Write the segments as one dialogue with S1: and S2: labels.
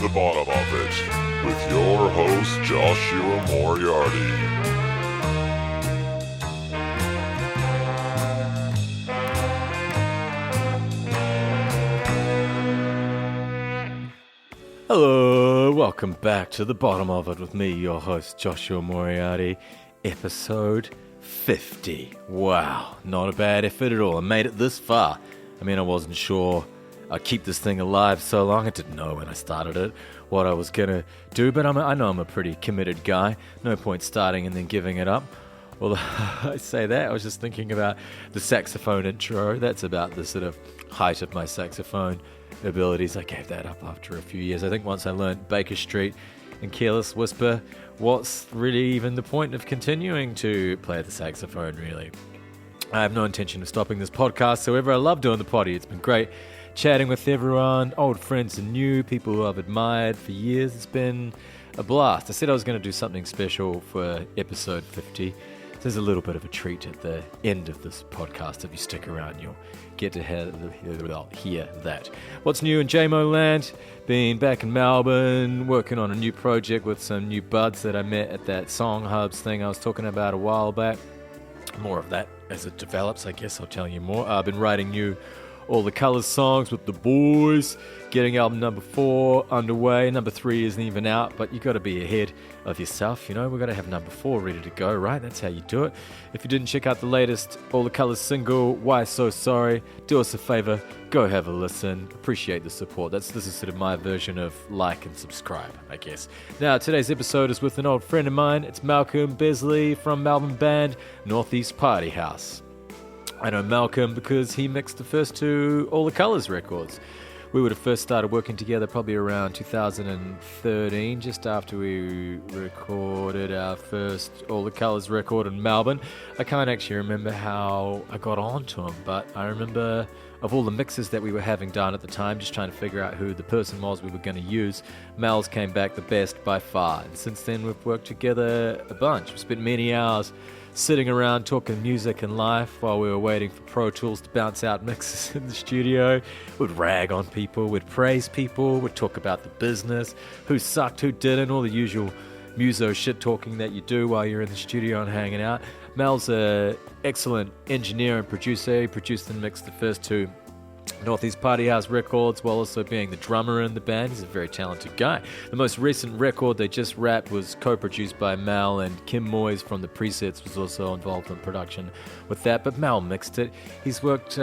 S1: the bottom of it with your host, Joshua Moriarty.
S2: Hello, welcome back to the bottom of it with me, your host, Joshua Moriarty, episode 50. Wow, not a bad effort at all. I made it this far. I mean, I wasn't sure I'd keep this thing alive so long. I didn't know when I started it what I was going to do, but I know I'm a pretty committed guy. No point starting and then giving it up. Well, I say that, I was just thinking about the saxophone intro. That's about the sort of height of my saxophone abilities. I gave that up after a few years. I think once I learned Baker Street and Careless Whisper, what's really even the point of continuing to play the saxophone, really? I have no intention of stopping this podcast. However, I love doing the potty. It's been great chatting with everyone, old friends and new, people who I've admired for years. It's been a blast. I said I was going to do something special for episode 50. There's a little bit of a treat at the end of this podcast. If you stick around, you'll get to hear that. What's new in JMO land? Been back in Melbourne, working on a new project with some new buds that I met at that Song Hubs thing I was talking about a while back. More of that as it develops, I guess I'll tell you more. I've been writing new All the Colours songs with the boys, getting album number 4 underway. Number 3 isn't even out, but you got to be ahead of yourself. You know, we've got to have number 4 ready to go, right? That's how you do it. If you didn't check out the latest All the Colours single, Why So Sorry, do us a favor, go have a listen. Appreciate the support. This is sort of my version of like and subscribe, I guess. Now, today's episode is with an old friend of mine. It's Malcolm Besley from Melbourne band Northeast Party House. I know Malcolm because he mixed the first 2 All the Colours records. We would have first started working together probably around 2013, just after we recorded our first All the Colours record in Melbourne. I can't actually remember how I got on to him, but I remember of all the mixes that we were having done at the time, just trying to figure out who the person was we were going to use. Mel's came back the best by far, and since then we've worked together a bunch. We've spent many hours sitting around talking music and life while we were waiting for Pro Tools to bounce out mixes in the studio. We'd rag on people, we'd praise people, we'd talk about the business, who sucked, who didn't, all the usual muso shit talking that you do while you're in the studio and hanging out. Mel's an excellent engineer and producer. He produced and mixed the first 2 Northeast Party House records, while also being the drummer in the band. He's a very talented guy. The most recent record they just wrapped was co-produced by Mal, and Kim Moyes from the Presets was also involved in production with that, but Mal mixed it. He's worked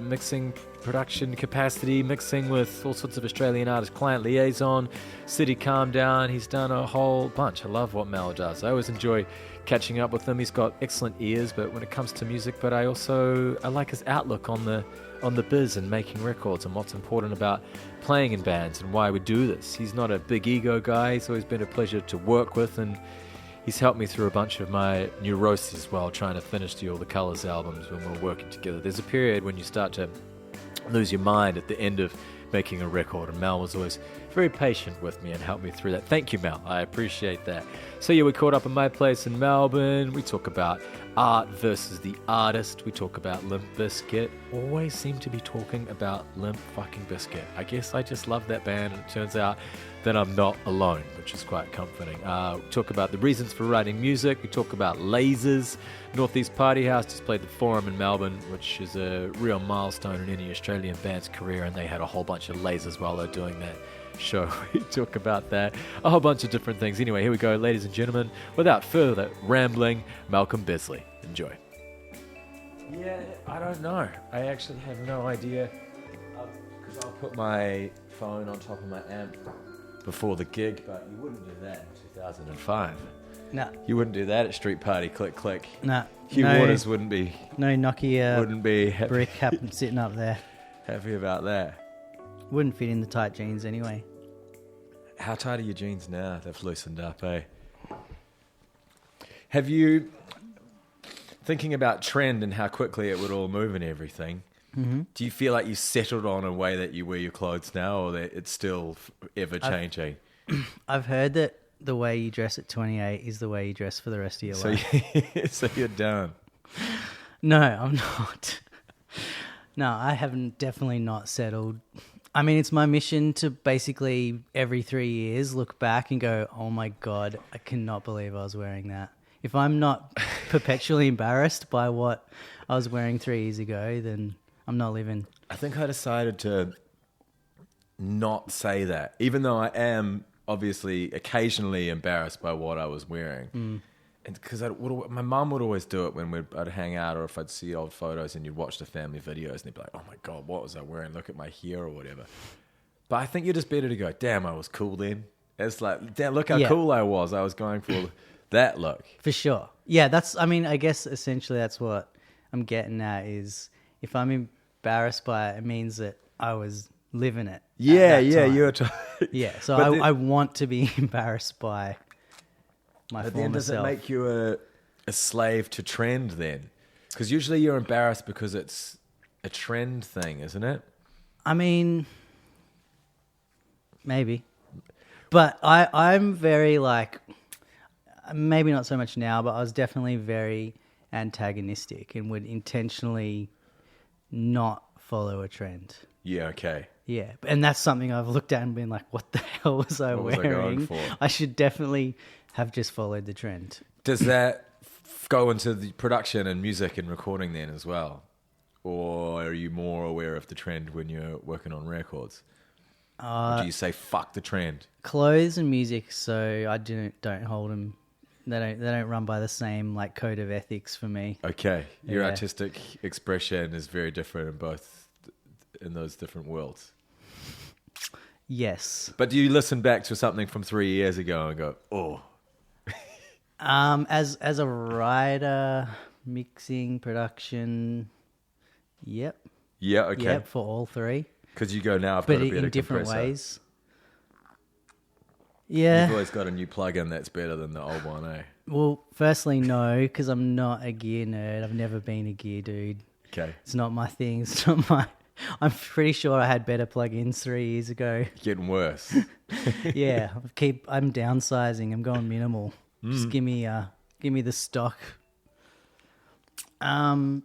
S2: mixing production capacity, mixing with all sorts of Australian artists, Client Liaison, City Calm Down. He's done a whole bunch. I love what Mal does. I always enjoy catching up with him. He's got excellent ears, but when it comes to music, but I like his outlook on the biz and making records and what's important about playing in bands and why we do this. He's not a big ego guy. He's always been a pleasure to work with, and he's helped me through a bunch of my neuroses while trying to finish All the Colours albums when we're working together. There's a period when you start to lose your mind at the end of making a record, and Mal was always very patient with me and helped me through that. Thank you, Mal. I appreciate that. So yeah, we caught up at my place in Melbourne. We talk about art versus the artist. We talk about Limp Bizkit. Always seem to be talking about Limp fucking Bizkit. I guess I just love that band, and it turns out that I'm not alone, which is quite comforting. We talk about the reasons for writing music. We talk about lasers. Northeast Party House just played the Forum in Melbourne, which is a real milestone in any Australian band's career, and they had a whole bunch of lasers while they're doing that show. We talk about that, a whole bunch of different things. Anyway, here we go, ladies and gentlemen. Without further rambling, Malcolm Besley. Enjoy. Yeah, I don't know. I actually have no idea, because I'll put my phone on top of my amp before the gig, but you wouldn't do that in 2005.
S3: No.
S2: You wouldn't do that at Street Party Click Click.
S3: No.
S2: Hugh Waters wouldn't be
S3: Nokia
S2: be
S3: brick sitting up there.
S2: happy about that.
S3: Wouldn't fit in the tight jeans anyway.
S2: How tight are your jeans now? They've loosened up, eh? Have you, thinking about trend and how quickly it would all move and everything, do you feel like you settled on a way that you wear your clothes now, or that it's still ever changing?
S3: I've heard that the way you dress at 28 is the way you dress for the rest of your life.
S2: So you're done.
S3: No, I'm not. No, I haven't definitely not settled I mean, it's my mission to basically every 3 years look back and go, oh my God, I cannot believe I was wearing that. If I'm not perpetually embarrassed by what I was wearing 3 years ago, then I'm not living.
S2: I think I decided to not say that, even though I am obviously occasionally embarrassed by what I was wearing. And because my mum would always do it when I'd hang out, or if I'd see old photos and you'd watch the family videos and they'd be like, oh my God, what was I wearing? Look at my hair or whatever. But I think you're just better to go, damn, I was cool then. It's like, damn, look how cool I was. I was going for that look.
S3: For sure. Yeah, I guess essentially that's what I'm getting at is if I'm embarrassed by it, it means that I was living it.
S2: Yeah,
S3: you're yeah, so I want to be embarrassed by my
S2: but
S3: former
S2: then does
S3: self.
S2: it make you a slave to trend then? Because usually you're embarrassed because it's a trend thing, isn't it?
S3: I mean, maybe. But I'm very like, maybe not so much now, but I was definitely very antagonistic and would intentionally not follow a trend.
S2: Yeah, okay.
S3: Yeah, and that's something I've looked at and been like, what the hell was I
S2: What
S3: wearing?
S2: was I going for?
S3: I should definitely have just followed the trend.
S2: Does that go into the production and music and recording then as well? Or are you more aware of the trend when you're working on records? Or do you say, fuck the trend?
S3: Clothes and music, so I don't hold them. They don't run by the same like code of ethics for me.
S2: Okay. Your
S3: Yeah.
S2: artistic expression is very different in those different worlds.
S3: Yes.
S2: But do you listen back to something from 3 years ago and go, oh...
S3: As a writer, mixing, production, yep.
S2: Yeah, okay.
S3: Yep, for all three.
S2: Because you go, now I've
S3: But
S2: got a better
S3: in different
S2: compressor.
S3: ways. Yeah.
S2: You've always got a new plug-in that's better than the old one, eh?
S3: Well, firstly, no, because I'm not a gear nerd. I've never been a gear dude.
S2: Okay.
S3: It's not my thing. It's not my... I'm pretty sure I had better plugins 3 years ago.
S2: Getting worse.
S3: Yeah, I'm downsizing. I'm going minimal. Just give me the stock. Yeah,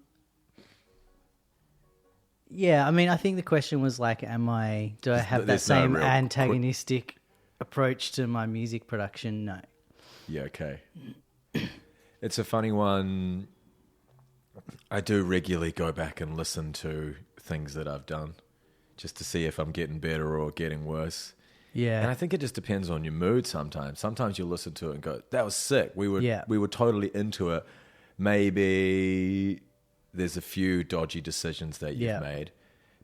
S3: I mean, I think the question was like, do I have that
S2: There's no
S3: same
S2: real
S3: antagonistic approach to my music production? No.
S2: Yeah, okay. It's a funny one. I do regularly go back and listen to things that I've done just to see if I'm getting better or getting worse.
S3: Yeah.
S2: And I think it just depends on your mood sometimes. Sometimes you listen to it and go, that was sick. We were totally into it. Maybe there's a few dodgy decisions that you've made.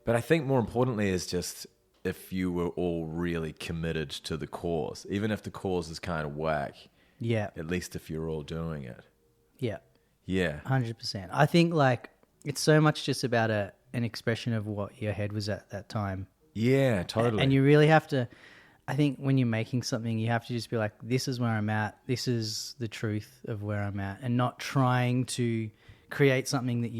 S2: But I think more importantly is just if you were all really committed to the cause, even if the cause is kind of whack.
S3: Yeah.
S2: At least if you're all doing it.
S3: Yeah.
S2: Yeah.
S3: 100%. I think like it's so much just about an expression of what your head was at that time.
S2: Yeah, totally.
S3: And you really have to, I think when you're making something, you have to just be like, this is where I'm at. This is the truth of where I'm at. And not trying to create something that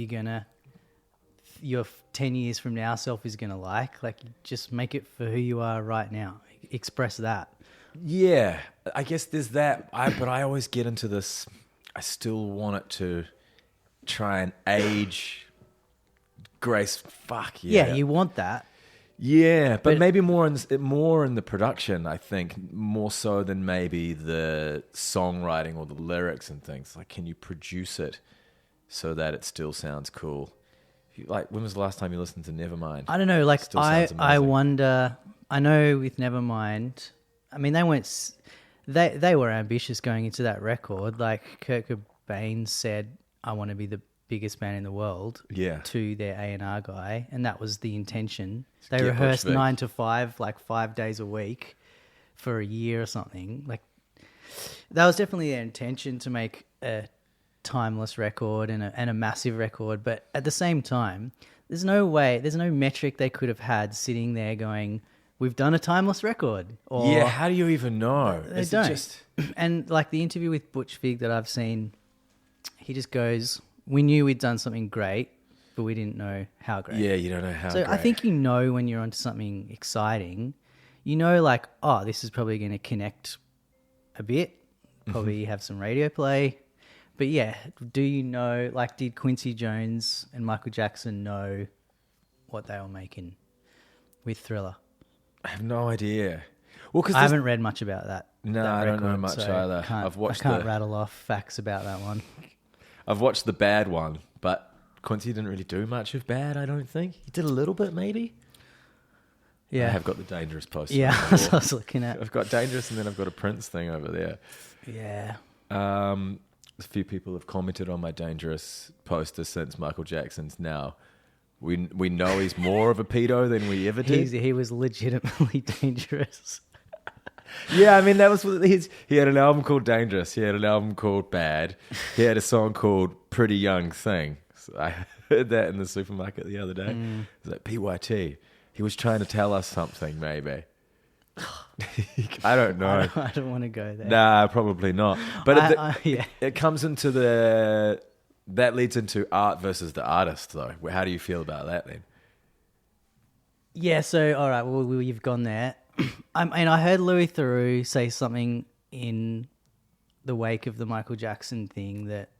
S3: your 10 years from now self is going to like. Like, just make it for who you are right now. Express that.
S2: Yeah, I guess there's that. But I always get into this, I still want it to try and age grace. Fuck yeah.
S3: Yeah, you want that.
S2: Yeah, but maybe more in the production, I think, more so than maybe the songwriting or the lyrics and things. Like, can you produce it so that it still sounds cool? Like, when was the last time you listened to Nevermind?
S3: I don't know. Like,
S2: Still sounds
S3: I
S2: amazing.
S3: wonder. I know with Nevermind. I mean, they were ambitious going into that record. Like, Kurt Cobain said, "I want to be the biggest band in the world."
S2: Yeah.
S3: To their A&R guy, and that was the intention. They
S2: Get
S3: rehearsed
S2: Bushwick.
S3: 9 to 5, like 5 days a week, for a year or something. Like, that was definitely their intention to make a timeless record and a massive record. But at the same time, there's no metric they could have had sitting there going, "We've done a timeless record." Or,
S2: Yeah, how do you even know?
S3: they
S2: Is it
S3: don't.
S2: just...
S3: And like the interview with Butch Vig that I've seen, he just goes, "We knew we'd done something great, but we didn't know how great."
S2: Yeah, you don't know how
S3: So
S2: great.
S3: I think you know when you're onto something exciting, you know, like, oh, this is probably going to connect a bit, probably have some radio play. But yeah, do you know, like, did Quincy Jones and Michael Jackson know what they were making? with Thriller?
S2: I have no idea. Well, because
S3: I haven't read much about that.
S2: No,
S3: that
S2: I don't know
S3: record,
S2: much
S3: so
S2: either.
S3: I can't rattle off facts about that one.
S2: I've watched the Bad one, but Quincy didn't really do much of Bad, I don't think. He did a little bit, maybe.
S3: Yeah.
S2: I have got the Dangerous poster.
S3: Yeah, that's what I was looking at.
S2: I've got Dangerous, and then I've got a Prince thing over there.
S3: Yeah.
S2: A few people have commented on my Dangerous poster since Michael Jackson's now. We know he's more of a pedo than we ever did.
S3: He was legitimately dangerous.
S2: Yeah, I mean, that was he had an album called Dangerous. He had an album called Bad. He had a song called Pretty Young Thing. So I heard that in the supermarket the other day. It was like, PYT. He was trying to tell us something, maybe. I don't know.
S3: I don't want to go there.
S2: Nah, probably not. But
S3: yeah.
S2: it comes into that leads into art versus the artist, though. How do you feel about that then?
S3: Yeah, so, all right, well, you've gone there. I heard Louis Theroux say something in the wake of the Michael Jackson thing that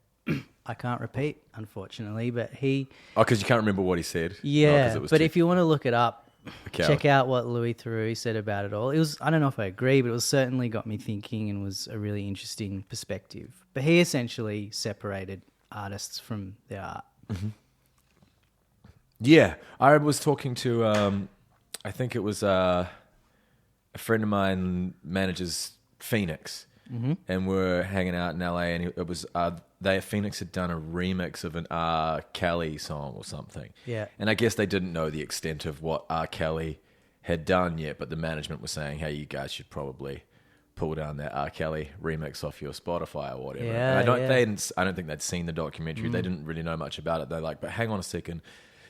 S3: I can't repeat, unfortunately, but he...
S2: Oh, because you can't remember what he said?
S3: Yeah, but if you want to look it up, check out what Louis Theroux said about it all. It was, I don't know if I agree, but it was certainly got me thinking and was a really interesting perspective. But he essentially separated artists from their art.
S2: Mm-hmm. Yeah, I was talking to, I think it was a friend of mine manages Phoenix, and we're hanging out in LA, and it was Phoenix had done a remix of an R. Kelly song or something.
S3: Yeah,
S2: and I guess they didn't know the extent of what R. Kelly had done yet, but the management was saying, "Hey, you guys should probably pull down that R. Kelly remix off your Spotify or whatever."
S3: Yeah,
S2: and I don't think they'd seen the documentary. They didn't really know much about it. They're like, "But hang on a second.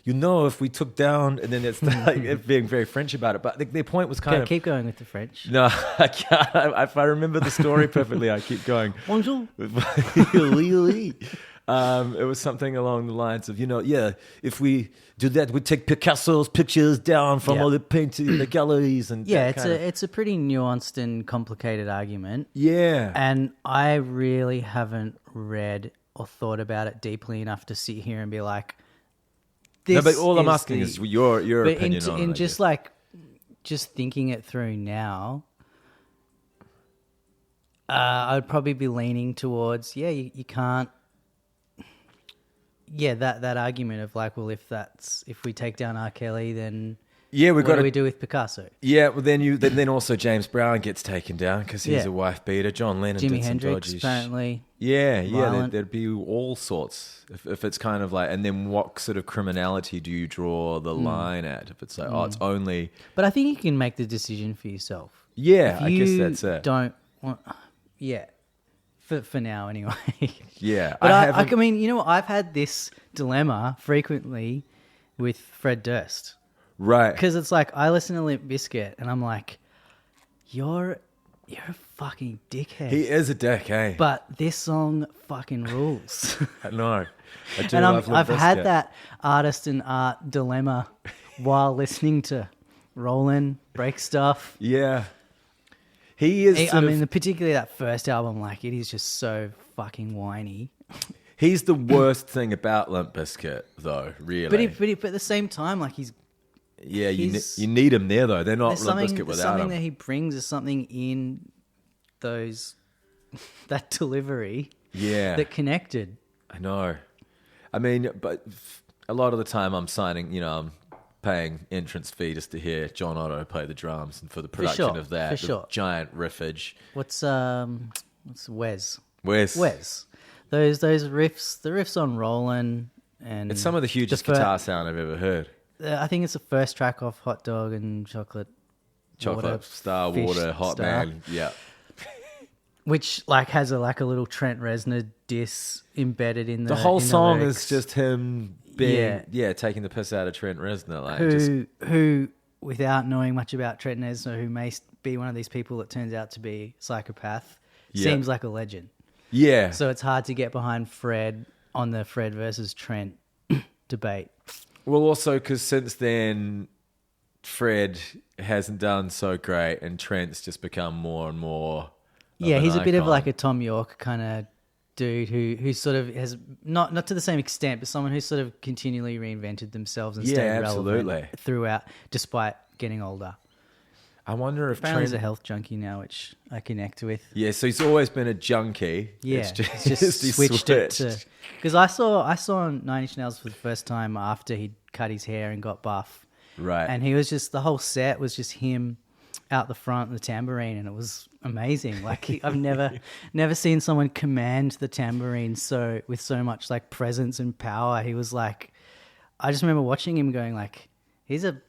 S2: You know, if we took down," and then it's like it being very French about it. But their point was kind of...
S3: Keep going with the French.
S2: No, I can't. If I remember the story perfectly, I keep going.
S3: Bonjour.
S2: It was something along the lines of, if we do that, we take Picasso's pictures down from all the painting, the galleries, and
S3: it's a pretty nuanced and complicated argument.
S2: Yeah,
S3: and I really haven't read or thought about it deeply enough to sit here and be like,
S2: no, but all I'm asking is your opinion on it.
S3: Just thinking it through now, I'd probably be leaning towards, you can't. Yeah, that argument of like, well, if we take down R. Kelly, then what do we do with Picasso?
S2: Yeah, well, then also James Brown gets taken down because he's a wife beater. John Lennon,
S3: Jimi
S2: did some
S3: Hendrix,
S2: dodgy
S3: apparently.
S2: There'd be all sorts. If it's kind of like, and then what sort of criminality do you draw the line at? If it's like, it's only.
S3: But I think you can make the decision for yourself.
S2: Yeah, I guess that's it.
S3: Don't want. Yeah. For now, anyway.
S2: Yeah.
S3: But I mean, I've had this dilemma frequently with Fred Durst.
S2: Right.
S3: Because it's like, I listen to Limp Bizkit and I'm like, you're a fucking dickhead.
S2: He is a dick, eh?
S3: But this song fucking rules.
S2: I know. I do
S3: and
S2: love Limp
S3: I've
S2: Bizkit.
S3: had that artist and art dilemma while listening to Rollin', Break Stuff.
S2: Yeah. He is.
S3: Particularly that first album, like, it is just so fucking whiny.
S2: He's the worst thing about Limp Bizkit, though, really.
S3: But at the same time, like, he's...
S2: Yeah, you need him there, though. They're not Limp Bizkit without
S3: something
S2: him.
S3: that he brings is something in that delivery that connected.
S2: I know. I mean, but a lot of the time I'm I'm paying entrance fee just to hear John Otto play the drums and for the production of that. Giant riffage.
S3: What's Wes?
S2: Wes.
S3: Those riffs, the riffs on Rollin', and
S2: it's some of the hugest guitar sound I've ever heard.
S3: I think it's the first track off Hot Dog and Chocolate
S2: Star Water, Hot
S3: Star.
S2: Man. Yeah.
S3: Which has a little Trent Reznor diss embedded in
S2: the whole song is just him being taking the piss out of Trent Reznor,
S3: who without knowing much about Trent Reznor, who may be one of these people that turns out to be a psychopath, seems like a legend.
S2: Yeah.
S3: So it's hard to get behind Fred on the Fred versus Trent debate.
S2: Well, also because since then, Fred hasn't done so great, and Trent's just become more and more.
S3: Yeah, he's a bit of like a Tom York kind of dude who sort of has not to the same extent, but someone who's sort of continually reinvented themselves and stayed relevant throughout, despite getting older.
S2: I wonder if
S3: apparently he's a health junkie now, which I connect with.
S2: Yeah, so he's always been a junkie.
S3: Yeah, it's just switched it to, because I saw Nine Inch Nails for the first time after he'd cut his hair and got buff.
S2: Right.
S3: And he was just, the whole set was just him out the front with the tambourine, and it was amazing. Like I've never seen someone command the tambourine with so much like presence and power. He was like, I just remember watching him going like, he's a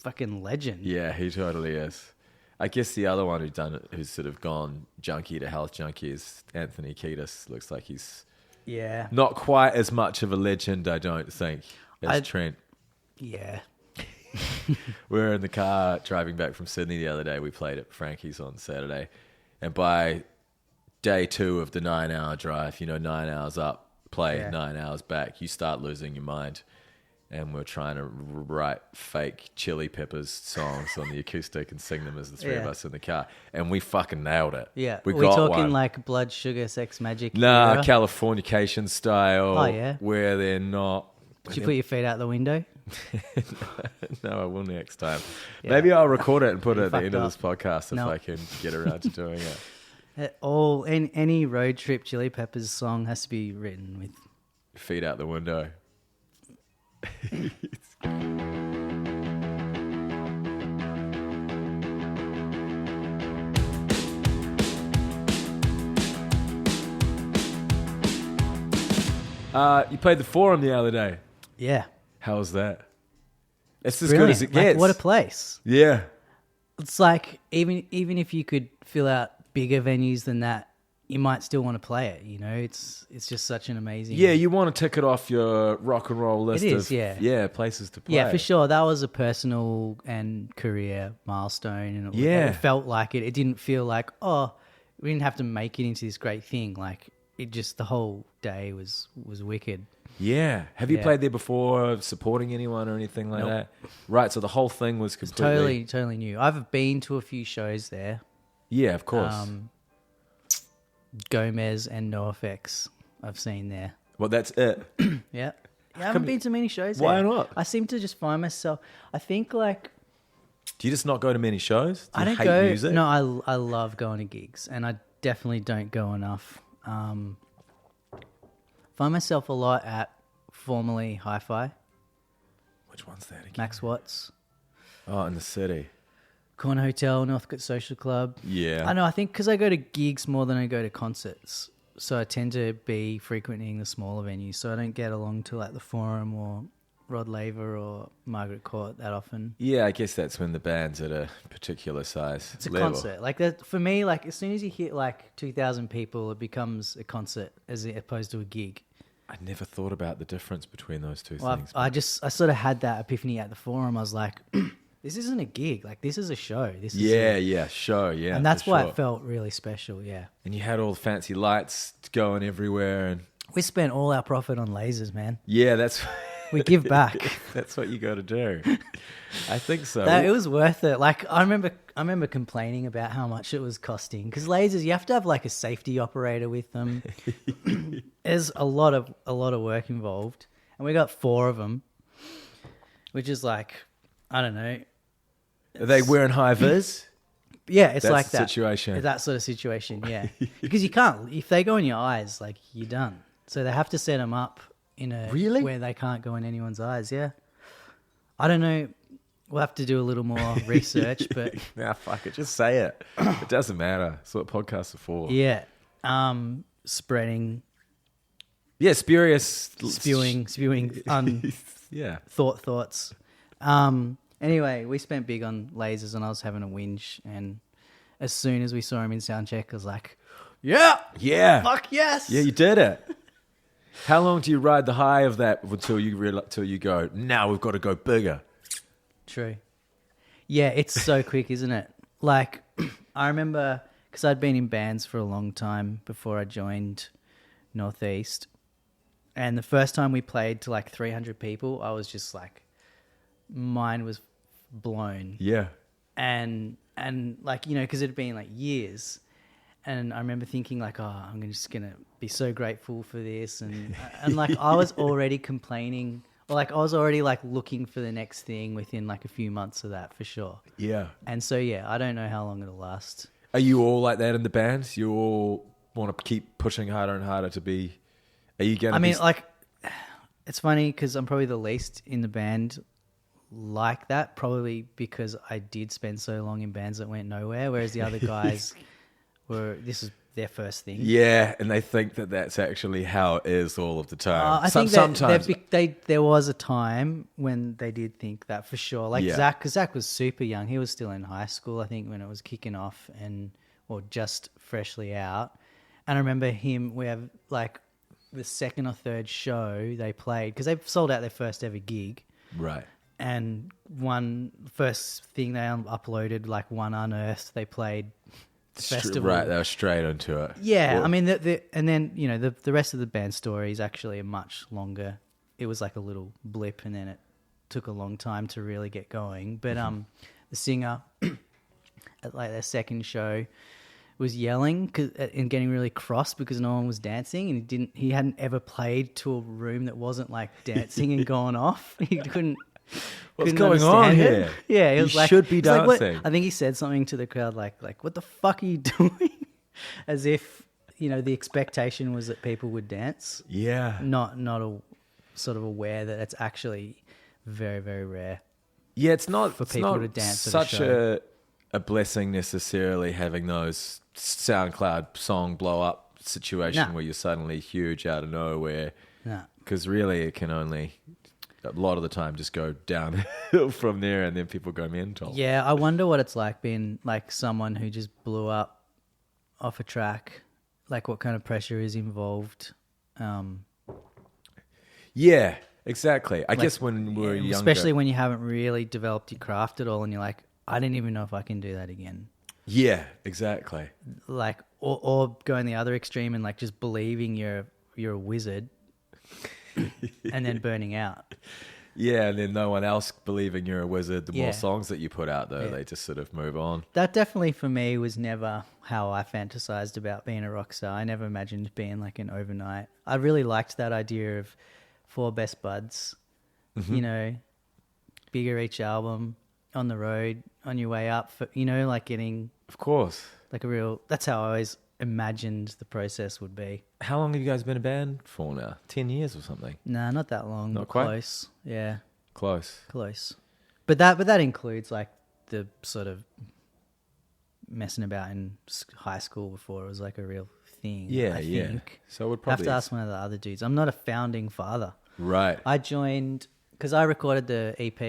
S3: fucking legend.
S2: Yeah, he totally is. I guess the other one who's sort of gone junkie to health junkie is Anthony Kiedis. Looks like he's not quite as much of a legend, I don't think, as Trent.
S3: Yeah.
S2: We were in the car driving back from Sydney the other day. We played at Frankie's on Saturday. And by day 2 of the 9-hour drive, 9 hours up, play 9 hours back, you start losing your mind. And we're trying to write fake Chili Peppers songs on the acoustic and sing them as the three of us in the car. And we fucking nailed it.
S3: Yeah.
S2: We
S3: We're
S2: got
S3: talking
S2: one.
S3: like Blood Sugar Sex Magic.
S2: Nah,
S3: era?
S2: Californication style.
S3: Oh, yeah.
S2: Where they're not...
S3: Did you put your feet out the window?
S2: No, I will next time. Yeah. Maybe I'll record it and put it at the end of this podcast if
S3: No.
S2: I can get around to doing it.
S3: Any road trip Chili Peppers song has to be written with
S2: feet out the window. You played the Forum the other day.
S3: Yeah.
S2: How was that? It's as
S3: Brilliant.
S2: good as it gets.
S3: Like, what a place.
S2: Yeah.
S3: It's like, even if you could fill out bigger venues than that, you might still want to play it, It's just such an amazing...
S2: Yeah, you want to tick it off your rock and roll list
S3: of
S2: places to play.
S3: Yeah, for sure. That was a personal and career milestone, and it felt like it. It didn't feel like, we didn't have to make it into this great thing. Like, it just, the whole day was wicked.
S2: Yeah. Have you played there before, supporting anyone or anything like that? Right, so the whole thing was completely...
S3: Totally new. I've been to a few shows there.
S2: Yeah, of course.
S3: Gomez and NoFX I've seen there.
S2: Well, that's it.
S3: Yeah. I haven't been to many shows
S2: Why
S3: there.
S2: not?
S3: I seem to just find myself... I think, like...
S2: Do you just not go to many shows?
S3: I don't
S2: hate
S3: go...
S2: music?
S3: No, I love going to gigs, and I definitely don't go enough. Find myself a lot at formerly Hi-Fi.
S2: Which one's that again?
S3: Max Watts.
S2: Oh, in the city.
S3: Corner Hotel, Northcote Social Club.
S2: Yeah.
S3: I know, I think because I go to gigs more than I go to concerts. So I tend to be frequenting the smaller venues. So I don't get along to like the Forum or Rod Laver or Margaret Court that often.
S2: Yeah, I guess that's when the band's at a particular size.
S3: It's a
S2: level.
S3: concert. Like that, for me, like as soon as you hit like 2,000 people, it becomes a concert as opposed to a gig.
S2: I never thought about the difference between those two things.
S3: I sort of had that epiphany at the Forum. I was like, this isn't a gig. Like this is a show. This is
S2: show. Yeah,
S3: and that's why it felt really special. Yeah.
S2: And you had all the fancy lights going everywhere, and
S3: we spent all our profit on lasers, man.
S2: Yeah, that's.
S3: We give back.
S2: That's what you got to do. I think so.
S3: It was worth it. Like I remember complaining about how much it was costing because lasers, you have to have like a safety operator with them. There's a lot of work involved, and we got 4 of them, which is like, I don't know.
S2: Are they wearing high vis?
S3: Yeah, it's
S2: That's
S3: like
S2: the
S3: that
S2: situation.
S3: That sort of situation. Yeah, because you can't, if they go in your eyes, like you're done. So they have to set them up in a where they can't go in anyone's eyes. Yeah, I don't know. We'll have to do a little more research, but
S2: nah, fuck it. Just say it. It doesn't matter. That's what podcasts are for.
S3: Yeah, spreading.
S2: Yeah, spurious,
S3: spewing.
S2: Yeah,
S3: thoughts. Anyway, we spent big on lasers, and I was having a whinge. And as soon as we saw him in soundcheck, I was like, "Yeah, fuck yes,
S2: yeah, you did it." How long do you ride the high of that until you go, now we've got to go bigger?
S3: True. Yeah, it's so quick, isn't it? Like, I remember, because I'd been in bands for a long time before I joined Northeast. And the first time we played to like 300 people, I was just like, mine was blown.
S2: Yeah.
S3: And like, because it had been like years. And I remember thinking like, oh, I'm just going to be so grateful for this. And like I was already complaining, or like I was already like looking for the next thing within like a few months of that for sure.
S2: Yeah.
S3: And so, yeah, I don't know how long it'll last.
S2: Are you all like that in the band? You all want to keep pushing harder and harder to be... Are you going to be...
S3: like, it's funny because I'm probably the least in the band like that, probably because I did spend so long in bands that went nowhere, whereas the other guys this is their first thing.
S2: Yeah, and they think that that's actually how it is all of the time.
S3: I think
S2: sometimes
S3: there was a time when they did think that for sure. Like Zach, because Zach was super young. He was still in high school, I think, when it was kicking off or just freshly out. And I remember we have like the second or third show they played, because they sold out their first ever gig.
S2: Right.
S3: And first thing they uploaded, like One Unearthed, they played the festival.
S2: Right, they were straight into it.
S3: Yeah,
S2: Well,
S3: I mean, and then, the rest of the band story is actually a much longer. It was like a little blip, and then it took a long time to really get going. But the singer at like their second show was yelling and getting really cross because no one was dancing, and he hadn't ever played to a room that wasn't like dancing and gone off. He couldn't.
S2: What's
S3: couldn't
S2: going on
S3: understand
S2: here?
S3: it. Yeah, he was
S2: You should be
S3: he's like,
S2: dancing.
S3: I think he said something to the crowd like, "What the fuck are you doing?" As if the expectation was that people would dance.
S2: Yeah.
S3: Not sort of aware that it's actually very, very rare.
S2: Yeah, it's not
S3: for
S2: it's
S3: people
S2: not
S3: to dance at a
S2: such
S3: show.
S2: a blessing necessarily having those SoundCloud song blow up situation
S3: Nah.
S2: where you're suddenly huge out of nowhere.
S3: Nah.
S2: Because really it can only a lot of the time just go downhill from there, and then people go mental.
S3: Yeah, I wonder what it's like being like someone who just blew up off a track. Like what kind of pressure is involved.
S2: Yeah, exactly. I guess when we're younger,
S3: especially when you haven't really developed your craft at all, and you're like, I didn't even know if I can do that again.
S2: Yeah, exactly.
S3: Like, or going the other extreme and like just believing you're a wizard, and then burning out.
S2: Yeah, and then no one else believing you're a wizard. The
S3: Yeah.
S2: more songs that you put out, though,
S3: Yeah.
S2: they just sort of move on.
S3: That definitely for me was never how I fantasized about being a rock star. I never imagined being like an overnight. I really liked that idea of 4 best buds, bigger each album, on the road, on your way up, like getting
S2: Of course.
S3: like that's how I always imagined the process would be.
S2: How long have you guys been a band for now? 10 years or something?
S3: Nah, not that long.
S2: Not
S3: but
S2: quite?
S3: Close. Yeah,
S2: Close.
S3: close. But that includes like the sort of messing about in high school before it was like a real thing.
S2: Yeah,
S3: I
S2: yeah.
S3: think.
S2: So it would
S3: Have
S2: probably...
S3: to ask one of the other dudes. I'm not a founding father.
S2: Right.
S3: I joined because I recorded the EP,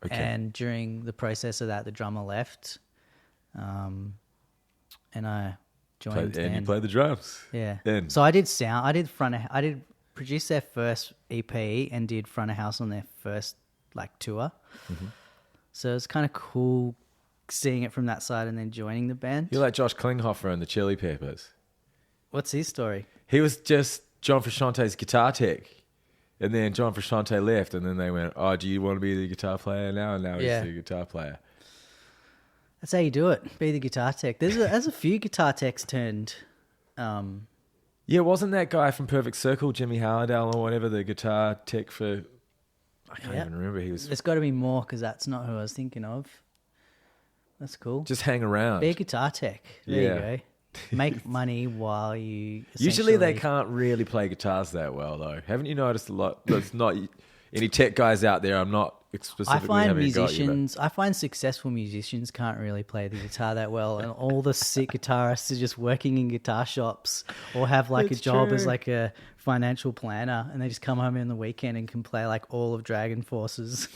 S2: Okay.
S3: and during the process of that, the drummer left, and I joined.
S2: And you
S3: then.
S2: play the drums.
S3: Yeah.
S2: Then.
S3: So I did sound. I did produce their first EP and did front of house on their first like tour.
S2: Mm-hmm.
S3: So it's kind of cool seeing it from that side and then joining the band.
S2: You're like Josh Klinghoffer and the Chili Peppers.
S3: What's his story?
S2: He was just John Frusciante's guitar tech. And then John Frusciante left, and then they went, "Oh, do you want to be the guitar player now?" And now he's the guitar player.
S3: That's how you do it. Be the guitar tech. There's a few guitar techs turned.
S2: Yeah, wasn't that guy from Perfect Circle, Jimmy Howardell or whatever, the guitar tech for... I can't even remember. He was...
S3: There's got to be more because that's not who I was thinking of. That's cool.
S2: Just hang around.
S3: Be a guitar tech. There
S2: Yeah.
S3: you go. Make money while you...
S2: Usually they
S3: essentially-
S2: can't really play guitars that well, though. Haven't you noticed a lot? There's not any tech guys out there. I'm not specifically
S3: I find
S2: having a go at you, but-
S3: musicians, I find successful musicians can't really play the guitar that well, and all the sick guitarists are just working in guitar shops or have like
S2: It's
S3: a job
S2: true.
S3: as like a financial planner, and they just come home in the weekend and can play like all of Dragon Forces.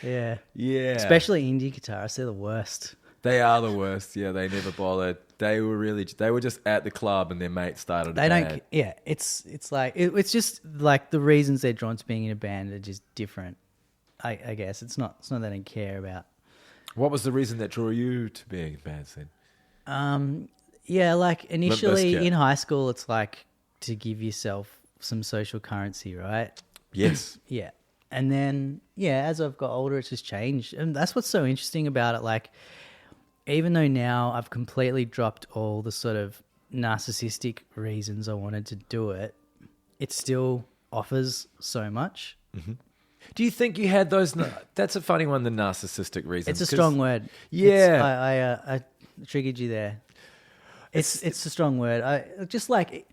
S3: Yeah,
S2: Yeah.
S3: especially indie guitarists, they're the worst.
S2: They are the worst. Yeah, they never bothered. They were just at the club and their mate started a
S3: They
S2: band.
S3: don't. Yeah, it's like it's just like the reasons they're drawn to being in a band are just different. I guess it's not that they don't care about.
S2: What was the reason that drew you to being in bands then?
S3: Yeah, like initially
S2: Bizkit.
S3: in high school, it's like to give yourself some social currency, right?
S2: Yes.
S3: Yeah. And then, as I've got older, it's just changed. And that's what's so interesting about it. Like, even though now I've completely dropped all the sort of narcissistic reasons I wanted to do it, it still offers so much.
S2: Mm-hmm. Do you think you had those? That's a funny one, the narcissistic reasons.
S3: It's a strong word.
S2: Yeah.
S3: I triggered you there. It's a strong word. Just like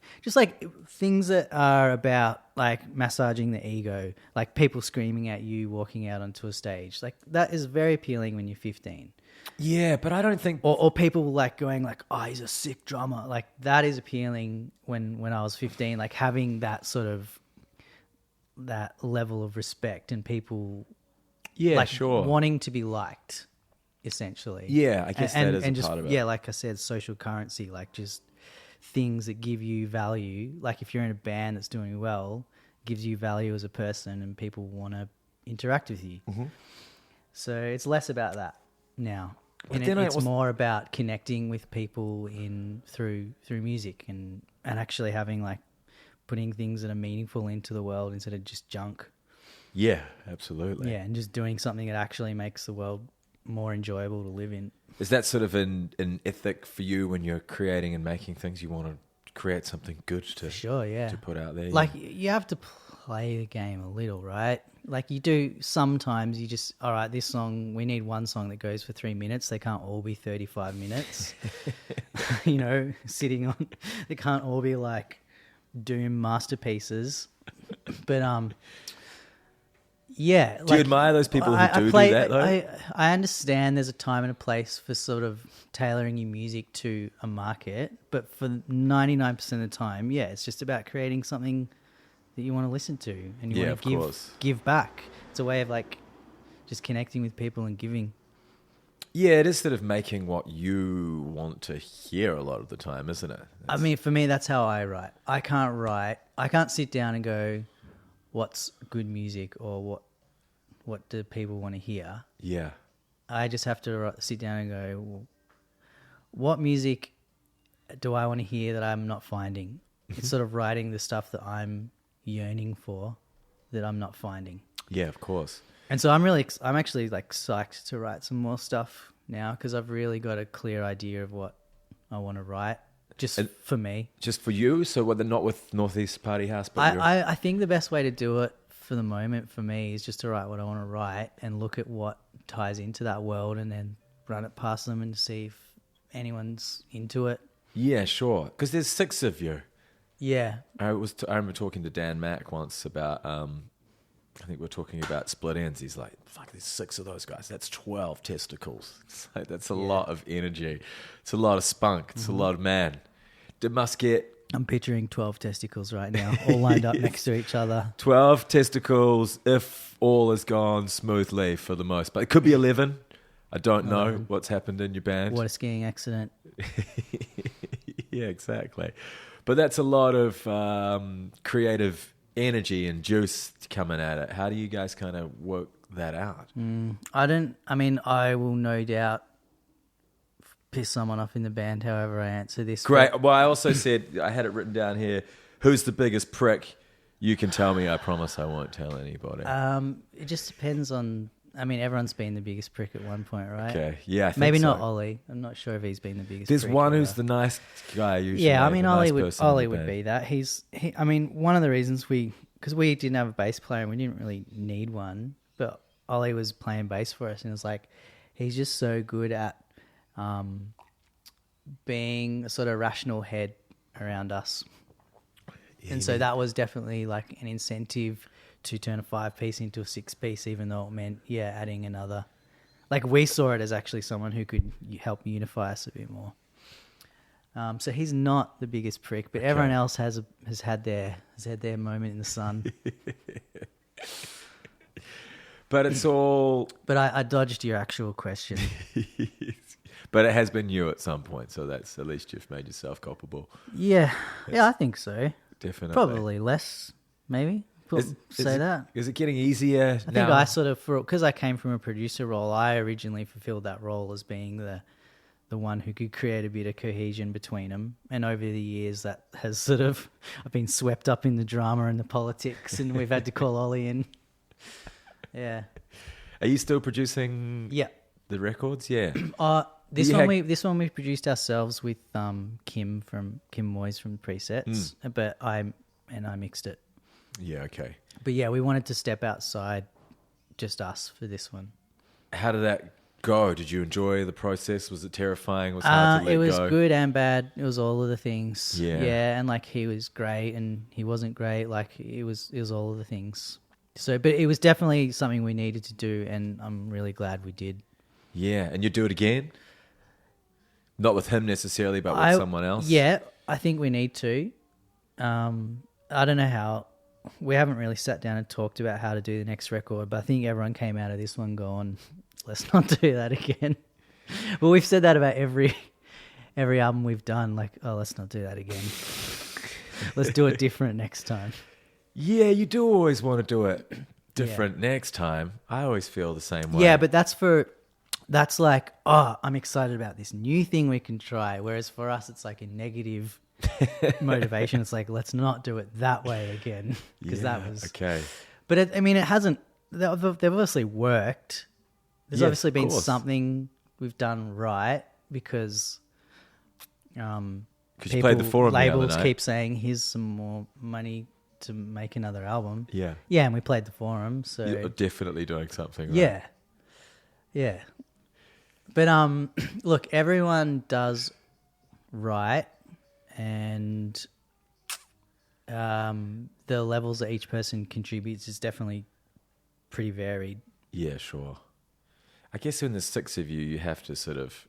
S3: things that are about like massaging the ego, like people screaming at you walking out onto a stage. Like that is very appealing when you're 15.
S2: Yeah, but I don't think...
S3: Or people like going like, oh, he's a sick drummer. Like that is appealing when I was 15, like having that sort of, that level of respect and people wanting to be liked, essentially.
S2: Yeah, I guess that is a part of it.
S3: Yeah, like I said, social currency, like just things that give you value. Like if you're in a band that's doing well, gives you value as a person and people want to interact with you. Mm-hmm. So it's less about that now. And it's more about connecting with people through music and actually having like putting things that are meaningful into the world instead of just junk.
S2: Yeah, absolutely.
S3: Yeah, and just doing something that actually makes the world more enjoyable to live in.
S2: Is that sort of an ethic for you when you're creating and making things? You want to create something good to put out there?
S3: Like you have to play the game a little, right? Like you do sometimes. You just, all right, this song, we need one song that goes for 3 minutes. They can't all be 35 minutes. You know, sitting on. They can't all be like doom masterpieces. But yeah.
S2: Do you admire those people who do that though?
S3: I understand there's a time and a place for sort of tailoring your music to a market, but for 99% of the time, yeah, it's just about creating something that you want to listen to and you want to give back. It's a way of like just connecting with people and giving.
S2: Yeah, it is sort of making what you want to hear a lot of the time, isn't it?
S3: I mean, for me, that's how I write. I can't sit down and go, what's good music or what do people want to hear?
S2: Yeah.
S3: I just have to sit down and go, well, what music do I want to hear that I'm not finding? It's sort of writing the stuff that I'm yearning for that I'm not finding.
S2: Yeah, of course. And
S3: so I'm actually like psyched to write some more stuff now because I've really got a clear idea of what I want to write. Just for me.
S2: Just for you? So they're not with Northeast Party House? But
S3: I think the best way to do it for the moment for me is just to write what I want to write and look at what ties into that world and then run it past them and see if anyone's into it.
S2: Yeah, sure. Because there's 6 of you.
S3: Yeah.
S2: I remember talking to Dan Mack once about... I think we're talking about Split Ends. He's like, fuck, there's 6 of those guys. That's 12 testicles. It's like, that's a lot of energy. It's a lot of spunk. It's a lot of man. It must get...
S3: I'm picturing 12 testicles right now, all lined up next to each other.
S2: 12 testicles if all has gone smoothly for the most. But it could be 11. I don't know what's happened in your band.
S3: What a skiing accident.
S2: Yeah, exactly. But that's a lot of creative energy and juice coming at it. How do you guys kind of work that out?
S3: I will no doubt piss someone off in the band however I answer this.
S2: Great. Well, I also said, I had it written down here, who's the biggest prick? You can tell me. I promise I won't tell anybody.
S3: It just depends on... I mean, everyone's been the biggest prick at one point, right?
S2: Okay, yeah, I think
S3: maybe
S2: so.
S3: not Ollie. I'm not sure if he's been the biggest.
S2: There's one who's the nice guy usually.
S3: Yeah, I mean, Ollie would be that. I mean, one of the reasons because we didn't have a bass player and we didn't really need one, but Ollie was playing bass for us and it was like, he's just so good at being a sort of rational head around us. Yeah, and so that was definitely like an incentive to turn a 5-piece into a 6-piece, even though it meant, adding another. Like we saw it as actually someone who could help unify us a bit more. So he's not the biggest prick, but everyone else has had their moment in the sun.
S2: But it's all...
S3: But I dodged your actual question.
S2: But it has been you at some point, so that's at least you've made yourself culpable.
S3: Yeah, I think so.
S2: Definitely.
S3: Probably less, maybe.
S2: Is it getting easier
S3: I think I sort of, because I came from a producer role, I originally fulfilled that role as being the one who could create a bit of cohesion between them. And over the years, that has sort of, I've been swept up in the drama and the politics, and we've had to call Ollie in. Yeah.
S2: Are you still producing the records? Yeah.
S3: This
S2: You
S3: one
S2: had-
S3: this one we produced ourselves with Kim Moyes from Presets, but I mixed it.
S2: Yeah, okay.
S3: But yeah, we wanted to step outside, just us for this one.
S2: How did that go? Did you enjoy the process? Was it terrifying? Was it hard to let
S3: It was
S2: go?
S3: good and bad. It was all of the things.
S2: Yeah.
S3: Yeah, and like he was great and he wasn't great. Like it was all of the things. So, but it was definitely something we needed to do, and I'm really glad we did.
S2: Yeah, and you do it again? Not with him necessarily, but with someone else?
S3: Yeah, I think we need to. I don't know how. We haven't really sat down and talked about how to do the next record, but I think everyone came out of this one going, let's not do that again. But we've said that about every album we've done, like, oh, let's not do that again. Let's do it different next time.
S2: Yeah, you do always want to do it different next time. I always feel the same way.
S3: Yeah, but that's like, oh, I'm excited about this new thing we can try. Whereas for us, it's like a negative motivation. It's like, let's not do it that way again. Because that was...
S2: Okay.
S3: But it hasn't... They've obviously worked. There's obviously been something we've done right because...
S2: Because you played the forum the other
S3: labels
S2: night.
S3: keep saying, here's some more money to make another album.
S2: Yeah.
S3: Yeah, and we played the forum, so...
S2: You're definitely doing something right.
S3: Yeah. Yeah. But look, everyone does right, and the levels that each person contributes is definitely pretty varied.
S2: Yeah, sure. I guess when there's 6 of you, you have to sort of...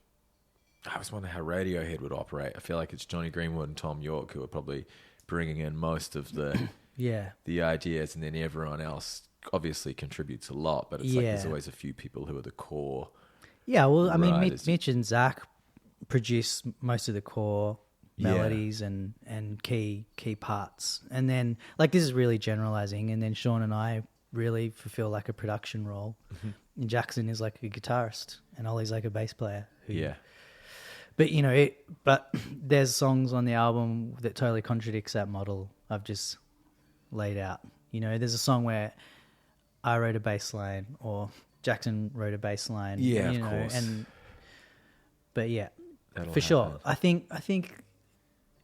S2: I was wondering how Radiohead would operate. I feel like it's Johnny Greenwood and Tom York who are probably bringing in most of the
S3: Yeah.
S2: the ideas, and then everyone else obviously contributes a lot, but it's like there's always a few people who are the core.
S3: Yeah, well, I mean,
S2: Right,
S3: Mitch and Zach produce most of the core melodies and key parts. And then, like, this is really generalizing, and then Sean and I really fulfill like a production role.
S2: Mm-hmm.
S3: And Jackson is like a guitarist, and Ollie's like a bass player.
S2: Yeah.
S3: But, you know, but there's songs on the album that totally contradicts that model I've just laid out. You know, there's a song where I wrote a bass line or Jackson wrote a bass line.
S2: Yeah,
S3: you
S2: of
S3: know,
S2: course.
S3: But yeah,
S2: That'll
S3: for sure.
S2: happen.
S3: I think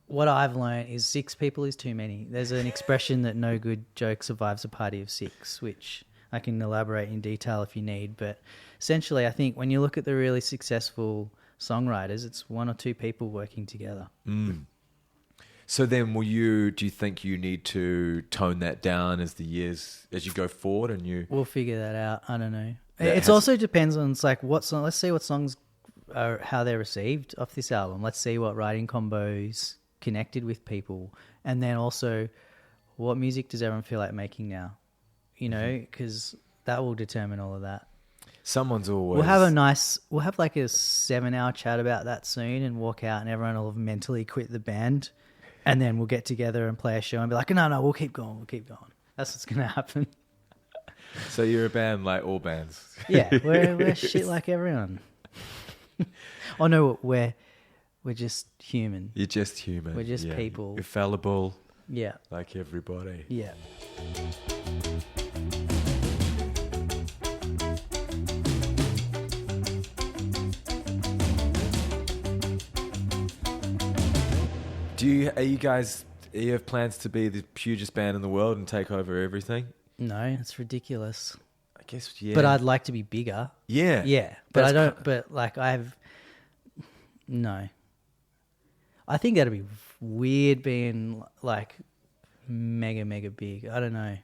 S3: what I've learned is 6 people is too many. There's an expression that no good joke survives a party of 6, which I can elaborate in detail if you need. But essentially, I think when you look at the really successful songwriters, it's 1 or 2 people working together.
S2: So then do you think you need to tone that down as you go forward and you...
S3: We'll figure that out. I don't know.
S2: That
S3: It also depends on, it's like, what song. Let's see what songs are, how they're received off this album. Let's see what writing combos connected with people. And then also, what music does everyone feel like making now? You know, because that will determine all of that.
S2: Someone's always...
S3: We'll have like a 7-hour chat about that soon and walk out and everyone will have mentally quit the band. And then we'll get together and play a show and be like, no, we'll keep going. That's what's going to happen.
S2: So you're a band like all bands.
S3: Yeah, we're shit like everyone. Oh no, we're just human.
S2: You're just human.
S3: We're just people.
S2: You're fallible
S3: Yeah,
S2: like everybody.
S3: yeah.
S2: Do you have plans to be the hugest band in the world and take over everything?
S3: No, it's ridiculous.
S2: I guess, yeah.
S3: But I'd like to be bigger.
S2: Yeah.
S3: Yeah, but
S2: That's
S3: I don't. But like no. I think that'd be weird being like mega big. I don't know.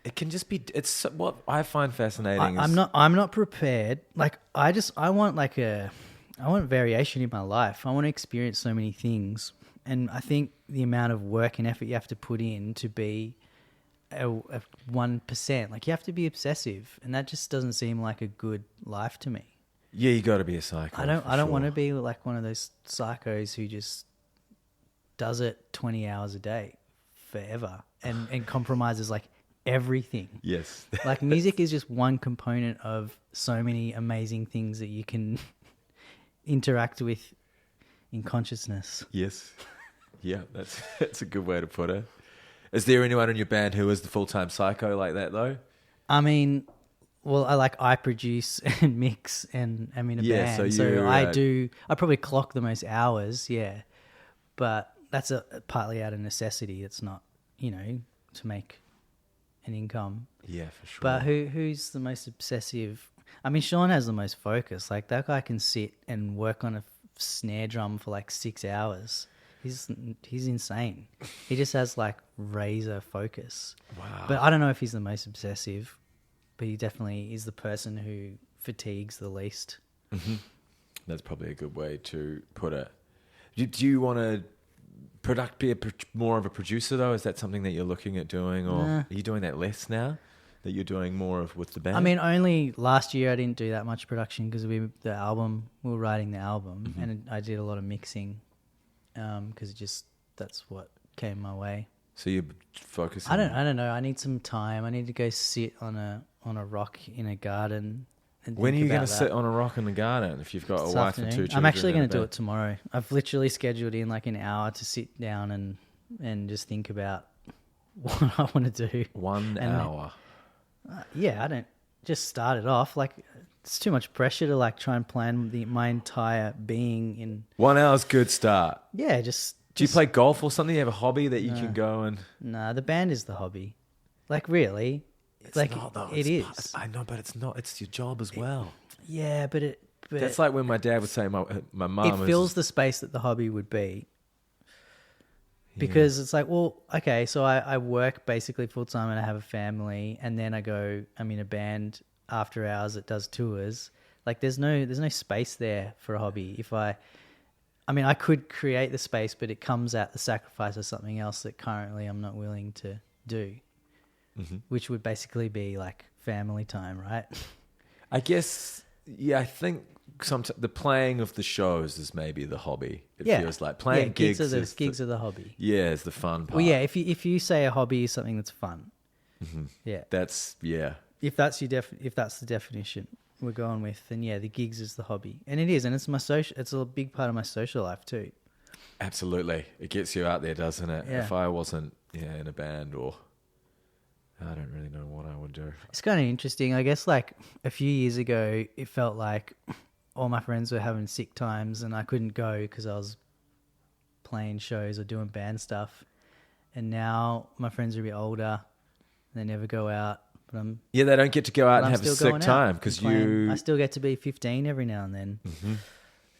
S2: It can just be... It's what I find fascinating.
S3: I'm not prepared. Like I want variation in my life. I want to experience so many things. And I think the amount of work and effort you have to put in to be a 1%, like you have to be obsessive, and that just doesn't seem like a good life to me.
S2: Yeah, you got to be a psycho.
S3: I don't want to be like one of those psychos who just does it 20 hours a day forever and compromises like everything.
S2: Yes.
S3: Like music is just one component of so many amazing things that you can interact with in consciousness.
S2: Yes. Yeah, that's a good way to put it. Is there anyone in your band who is the full-time psycho like that, though?
S3: I mean, I produce and mix, and I'm in a
S2: Yeah,
S3: band.
S2: so
S3: I probably clock the most hours, yeah. But that's partly out of necessity. It's not, to make an income.
S2: Yeah, for sure.
S3: But who's the most obsessive? I mean, Sean has the most focus. Like, that guy can sit and work on a snare drum for like 6 hours. He's insane. He just has like razor focus.
S2: Wow.
S3: But I don't know if he's the most obsessive, but he definitely is the person who fatigues the least.
S2: Mm-hmm. That's probably a good way to put it. Do you want to be more of a producer though? Is that something that you're looking at doing, or are you doing that less now? That you're doing more of with the band?
S3: I mean, only last year I didn't do that much production because we were writing the album, and I did a lot of mixing because that's what came my way.
S2: So you're focusing.
S3: I don't know. I need some time. I need to go sit on a rock in a garden. And
S2: when are you
S3: going to
S2: sit on a rock in the garden if you've got
S3: this
S2: a wife
S3: afternoon.
S2: and 2 children?
S3: I'm actually going
S2: to
S3: to do it tomorrow. I've literally scheduled in like an hour to sit down and just think about what I want to do.
S2: 1 hour.
S3: Yeah, I don't just start it off. Like, it's too much pressure to like try and plan my entire being in.
S2: 1 hour's good start.
S3: Yeah,
S2: Do you play golf or something? You have a hobby that you can go and...
S3: Nah, the band is the hobby. Like, really.
S2: It's
S3: like,
S2: not, though.
S3: It is.
S2: I know, but it's not. It's your job as well.
S3: Yeah, but
S2: that's like when my dad would say my mum...
S3: It fills the space that the hobby would be. Because it's like, well, okay, so I work basically full time and I have a family, and then I'm in a band after hours that does tours. Like, there's no space there for a hobby. I could create the space, but it comes at the sacrifice of something else that currently I'm not willing to do, which would basically be like family time, right?
S2: I guess, yeah, I think sometimes the playing of the shows is maybe the hobby. It feels like playing gigs
S3: are the hobby.
S2: Yeah, is the fun part.
S3: Well, yeah, if you say a hobby is something that's fun, yeah,
S2: that's
S3: If that's the definition we're going with, then yeah, the gigs is the hobby, and it is, and it's it's a big part of my social life too.
S2: Absolutely, it gets you out there, doesn't it?
S3: Yeah.
S2: If I wasn't in a band, or I don't really know what I would do.
S3: It's kind of interesting, I guess. Like a few years ago, it felt like all my friends were having sick times, and I couldn't go because I was playing shows or doing band stuff. And now my friends are a bit older; they never go out. But
S2: they don't get to go out and have a
S3: still
S2: sick
S3: going
S2: time because
S3: I still get to be 15 every now and then.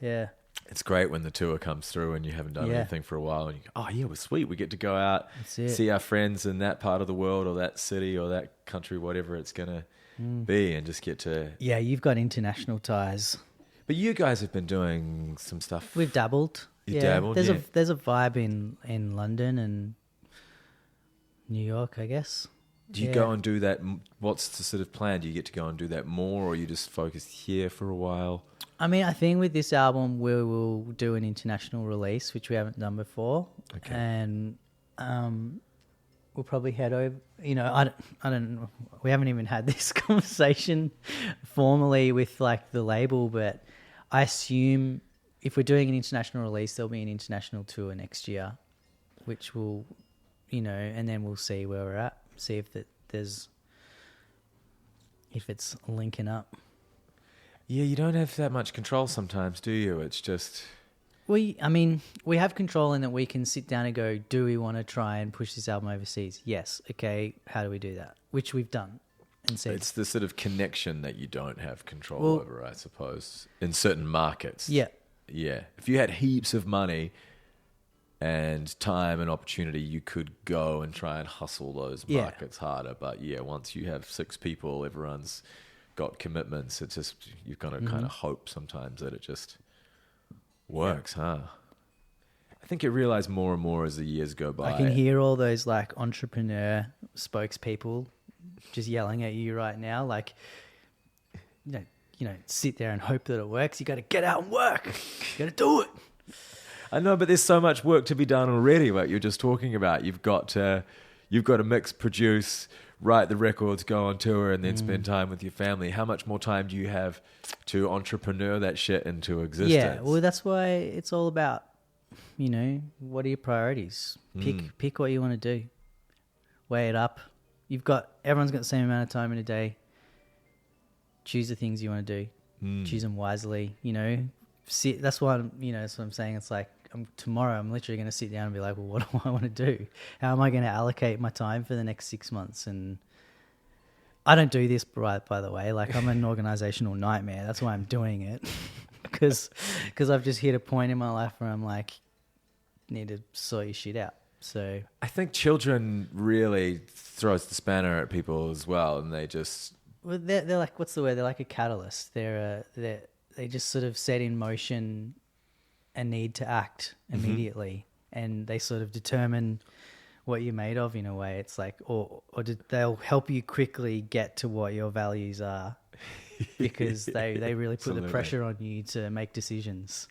S3: Yeah.
S2: It's great when the tour comes through and you haven't done anything for a while, and you go, oh yeah, we're sweet. We get to go out, see our friends in that part of the world or that city or that country, whatever it's going to be, and just get to...
S3: Yeah, you've got international ties.
S2: But you guys have been doing some stuff.
S3: We've dabbled.
S2: Dabbled,
S3: There's a vibe in London and New York, I guess.
S2: Do you go and do that? What's the sort of plan? Do you get to go and do that more, or are you just focused here for a while?
S3: I mean, I think with this album, we will do an international release, which we haven't done before.
S2: Okay.
S3: And we'll probably head over, I don't know. We haven't even had this conversation formally with like the label, but I assume if we're doing an international release, there'll be an international tour next year, which will, and then we'll see where we're at. See if if it's linking up.
S2: Yeah, you don't have that much control sometimes, do you? It's just...
S3: We have control in that we can sit down and go, do we want to try and push this album overseas? Yes. Okay, how do we do that? Which we've done. And said,
S2: it's the sort of connection that you don't have control over, I suppose, in certain markets.
S3: Yeah.
S2: Yeah. If you had heaps of money and time and opportunity, you could go and try and hustle those markets harder. But yeah, once you have 6 people, everyone's got commitments. It's just, you've got to kind of hope sometimes that it just works, huh? I think you realize more and more as the years go by.
S3: I can hear all those like entrepreneur spokespeople just yelling at you right now. Like, sit there and hope that it works. You got to get out and work. You got to do it.
S2: I know, but there's so much work to be done already. What you're just talking about, you've got to mix, produce, write the records, go on tour, and then spend time with your family. How much more time do you have to entrepreneur that shit into existence?
S3: Yeah, well, that's why it's all about, what are your priorities? Pick what you want to do. Weigh it up. Everyone's got the same amount of time in a day. choose the things you want to do. Choose them wisely, you know. That's why that's what I'm saying. It's like tomorrow I'm literally going to sit down and be like, well, what do I want to do? How am I going to allocate my time for the next 6 months? And I don't do this by the way. Like, I'm an organizational nightmare. That's why I'm doing it. Because I've just hit a point in my life where I'm like, need to sort your shit out. So
S2: I think children really throws the spanner at people as well, and they just...
S3: Well, they're like, what's the word? They're like a catalyst. They just sort of set in motion a need to act immediately, and they sort of determine what you're made of in a way. It's like, or they'll help you quickly get to what your values are, because they really put the pressure on you to make decisions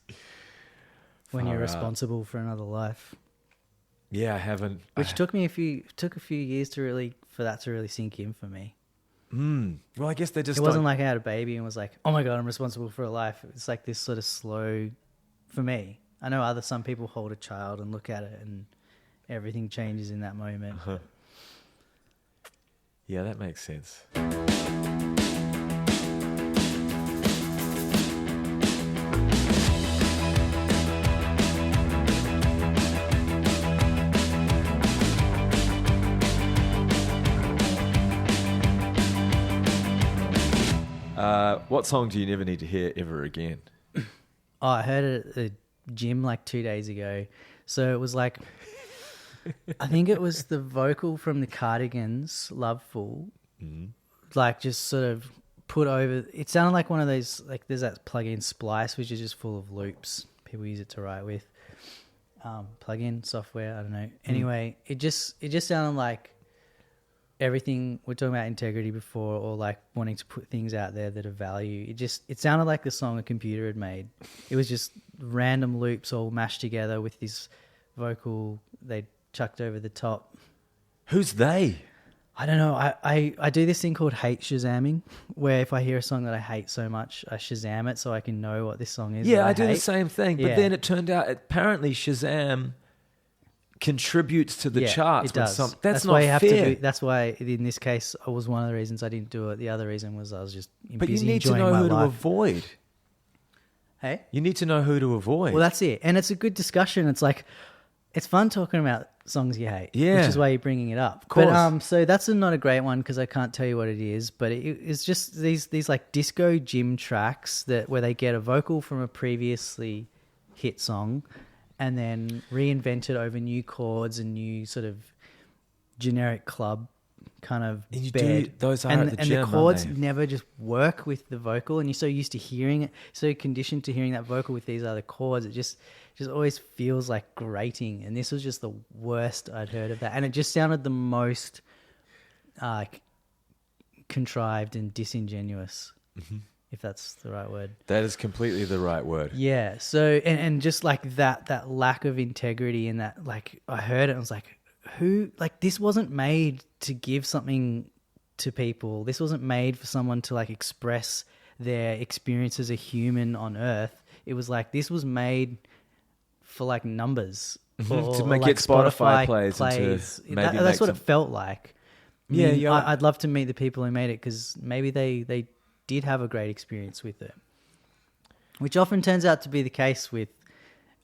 S3: when you're responsible for another life.
S2: Yeah, I haven't.
S3: Which took a few years for that to really sink in for me.
S2: Well, I guess they just...
S3: It wasn't like I had a baby and was like, oh my God, I'm responsible for a life. It's like this sort of slow, for me. I know some people hold a child and look at it and everything changes in that moment.
S2: Yeah, that makes sense. What song do you never need to hear ever again?
S3: Oh, I heard it at the gym like 2 days ago. So it was like, I think it was the vocal from the Cardigans, Loveful, like just sort of put over. It sounded like one of those, like there's that plug-in Splice, which is just full of loops. People use it to write with. Plug-in software, I don't know. Anyway, it just sounded like everything. We're talking about integrity before, or like wanting to put things out there that are value. It sounded like the song a computer had made. It was just random loops all mashed together with this vocal they chucked over the top.
S2: Who's they?
S3: I don't know. I do this thing called hate Shazamming, where if I hear a song that I hate so much, I Shazam it so I can know what this song is.
S2: Yeah, I do the same thing. But then it turned out apparently Shazam contributes to the charts.
S3: It does.
S2: That's
S3: why
S2: not
S3: you have
S2: fair.
S3: to do. That's why in this case, it was one of the reasons I didn't do it. The other reason was I was just
S2: But
S3: busy
S2: you need to
S3: enjoying
S2: know
S3: my
S2: who
S3: life.
S2: to avoid.
S3: Hey?
S2: You need to know who to avoid.
S3: Well, that's it. And it's a good discussion. It's like, it's fun talking about songs you hate,
S2: Yeah.
S3: which is why you're bringing it up.
S2: Of course.
S3: But so that's not a great one because I can't tell you what it is. But it's just these like disco gym tracks where they get a vocal from a previously hit song and then reinvent it over new chords and new sort of generic club kind of
S2: And you
S3: bed.
S2: do those are
S3: and,
S2: at the
S3: and
S2: gym,
S3: the chords
S2: aren't they?
S3: never just work with the vocal, and you're so used to hearing it, so conditioned to hearing that vocal with these other chords, it just always feels like grating. And this was just the worst I'd heard of that, and it just sounded the most contrived and disingenuous, if that's the right word.
S2: That is completely the right word.
S3: Yeah. So and just like that lack of integrity, and that, like, I heard it and I was like, who, like, this wasn't made to give something to people. This wasn't made for someone to like express their experience as a human on Earth. It was like, this was made for like numbers or,
S2: To make
S3: like
S2: it Spotify plays. And to maybe
S3: that's what it felt like.
S2: Yeah,
S3: mean,
S2: you're-
S3: I'd love to meet the people who made it, because maybe they did have a great experience with it, which often turns out to be the case with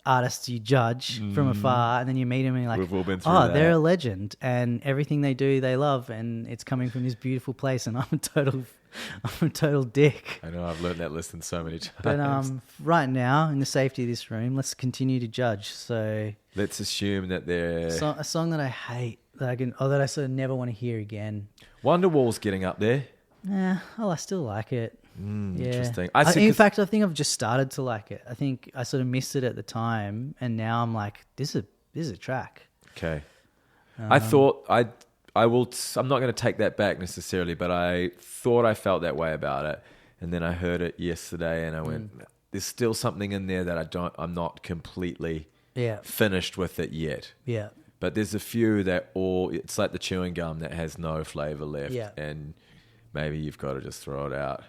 S3: artists you judge from afar, and then you meet them and you're like,
S2: We've all been through
S3: oh,
S2: that.
S3: they're a legend, and everything they do they love, and it's coming from this beautiful place, and I'm a total dick.
S2: I know, I've learned that lesson so many times.
S3: But right now, in the safety of this room, let's continue to judge. So
S2: Let's assume that they're...
S3: a song that I hate, that I sort of never want to hear again.
S2: Wonderwall's getting up there.
S3: I still like it. Yeah.
S2: Interesting.
S3: In fact, I think I've just started to like it. I think I sort of missed it at the time, and now I'm like, this is a track.
S2: Okay. I thought I'm not going to take that back necessarily, but I thought I felt that way about it. And then I heard it yesterday and I went, there's still something in there that I'm not completely finished with it yet.
S3: Yeah.
S2: But there's a few that it's like the chewing gum that has no flavor left.
S3: Yeah.
S2: And maybe you've got to just throw it out.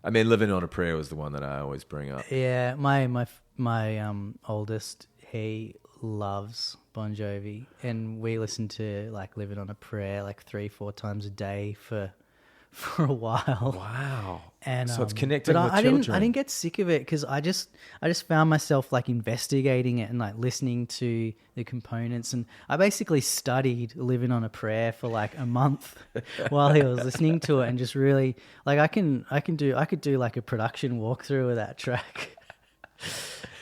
S2: I mean, Living on a Prayer was the one that I always bring up.
S3: Yeah. My oldest, he loves Bon Jovi, and we listen to like Living on a Prayer like 3-4 times a day for for a while.
S2: Wow.
S3: And
S2: So it's connecting
S3: but
S2: with
S3: I
S2: children.
S3: didn't get sick of it because I just found myself like investigating it and like listening to the components, and I basically studied "Living on a Prayer" for like a month while he was listening to it, and just really like I could do like a production walkthrough of that track.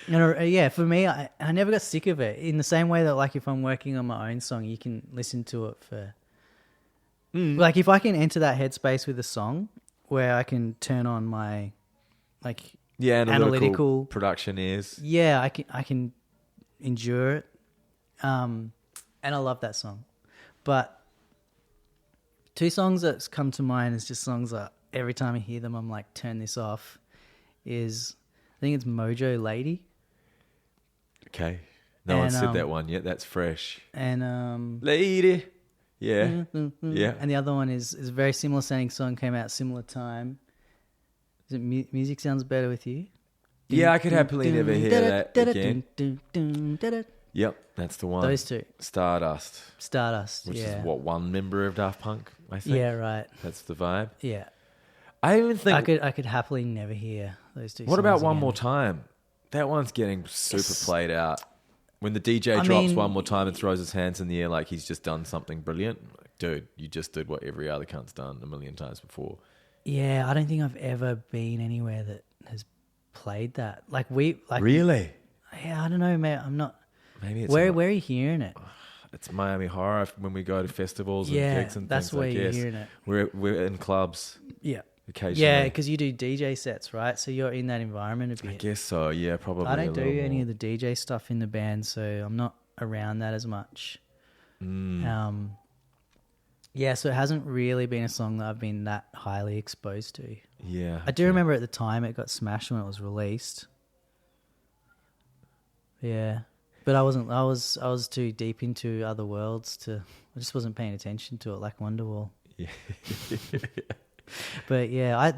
S3: And yeah, for me, I never got sick of it. In the same way that like if I'm working on my own song, you can listen to it for like if I can enter that headspace with a song where I can turn on my like
S2: analytical production is.
S3: Yeah, I can endure it. And I love that song. But two songs that's come to mind is just songs that every time I hear them I'm like, turn this off, is I think it's Mojo Lady.
S2: Okay. No one said that one yet. That's fresh.
S3: And
S2: Lady. Yeah. Yeah.
S3: And the other one is a very similar sounding song, came out similar time. Is it Music Sounds Better With You?
S2: Yeah, I could happily never hear that again. Yep, that's the one.
S3: Those two.
S2: Stardust.
S3: Which
S2: is what, one member of Daft Punk, I think?
S3: Yeah, right.
S2: That's the vibe.
S3: Yeah.
S2: I even think...
S3: I could happily never hear those two songs.
S2: What about One
S3: again.
S2: More Time? That one's getting super played out. When the DJ drops One More Time and throws his hands in the air like he's just done something brilliant. Like, dude, you just did what every other cunt's done a million times before.
S3: Yeah, I don't think I've ever been anywhere that has played that. Like
S2: Really?
S3: Yeah, I don't know, mate. I'm not.
S2: Maybe it's
S3: where are you hearing it?
S2: It's Miami Horror when we go to festivals and
S3: Yeah,
S2: gigs and
S3: that's
S2: things.
S3: where
S2: I
S3: you're
S2: guess.
S3: hearing it.
S2: We're in clubs.
S3: Yeah.
S2: Occasionally.
S3: Yeah, because you do DJ sets, right? So you're in that environment a bit.
S2: I guess so. Yeah, probably.
S3: I don't do any
S2: more.
S3: of the DJ stuff in the band, so I'm not around that as much. Yeah, so it hasn't really been a song that I've been that highly exposed to.
S2: Yeah.
S3: I do remember at the time it got smashed when it was released. Yeah. But I was too deep into other worlds I just wasn't paying attention to it like Wonderwall.
S2: Yeah.
S3: But yeah,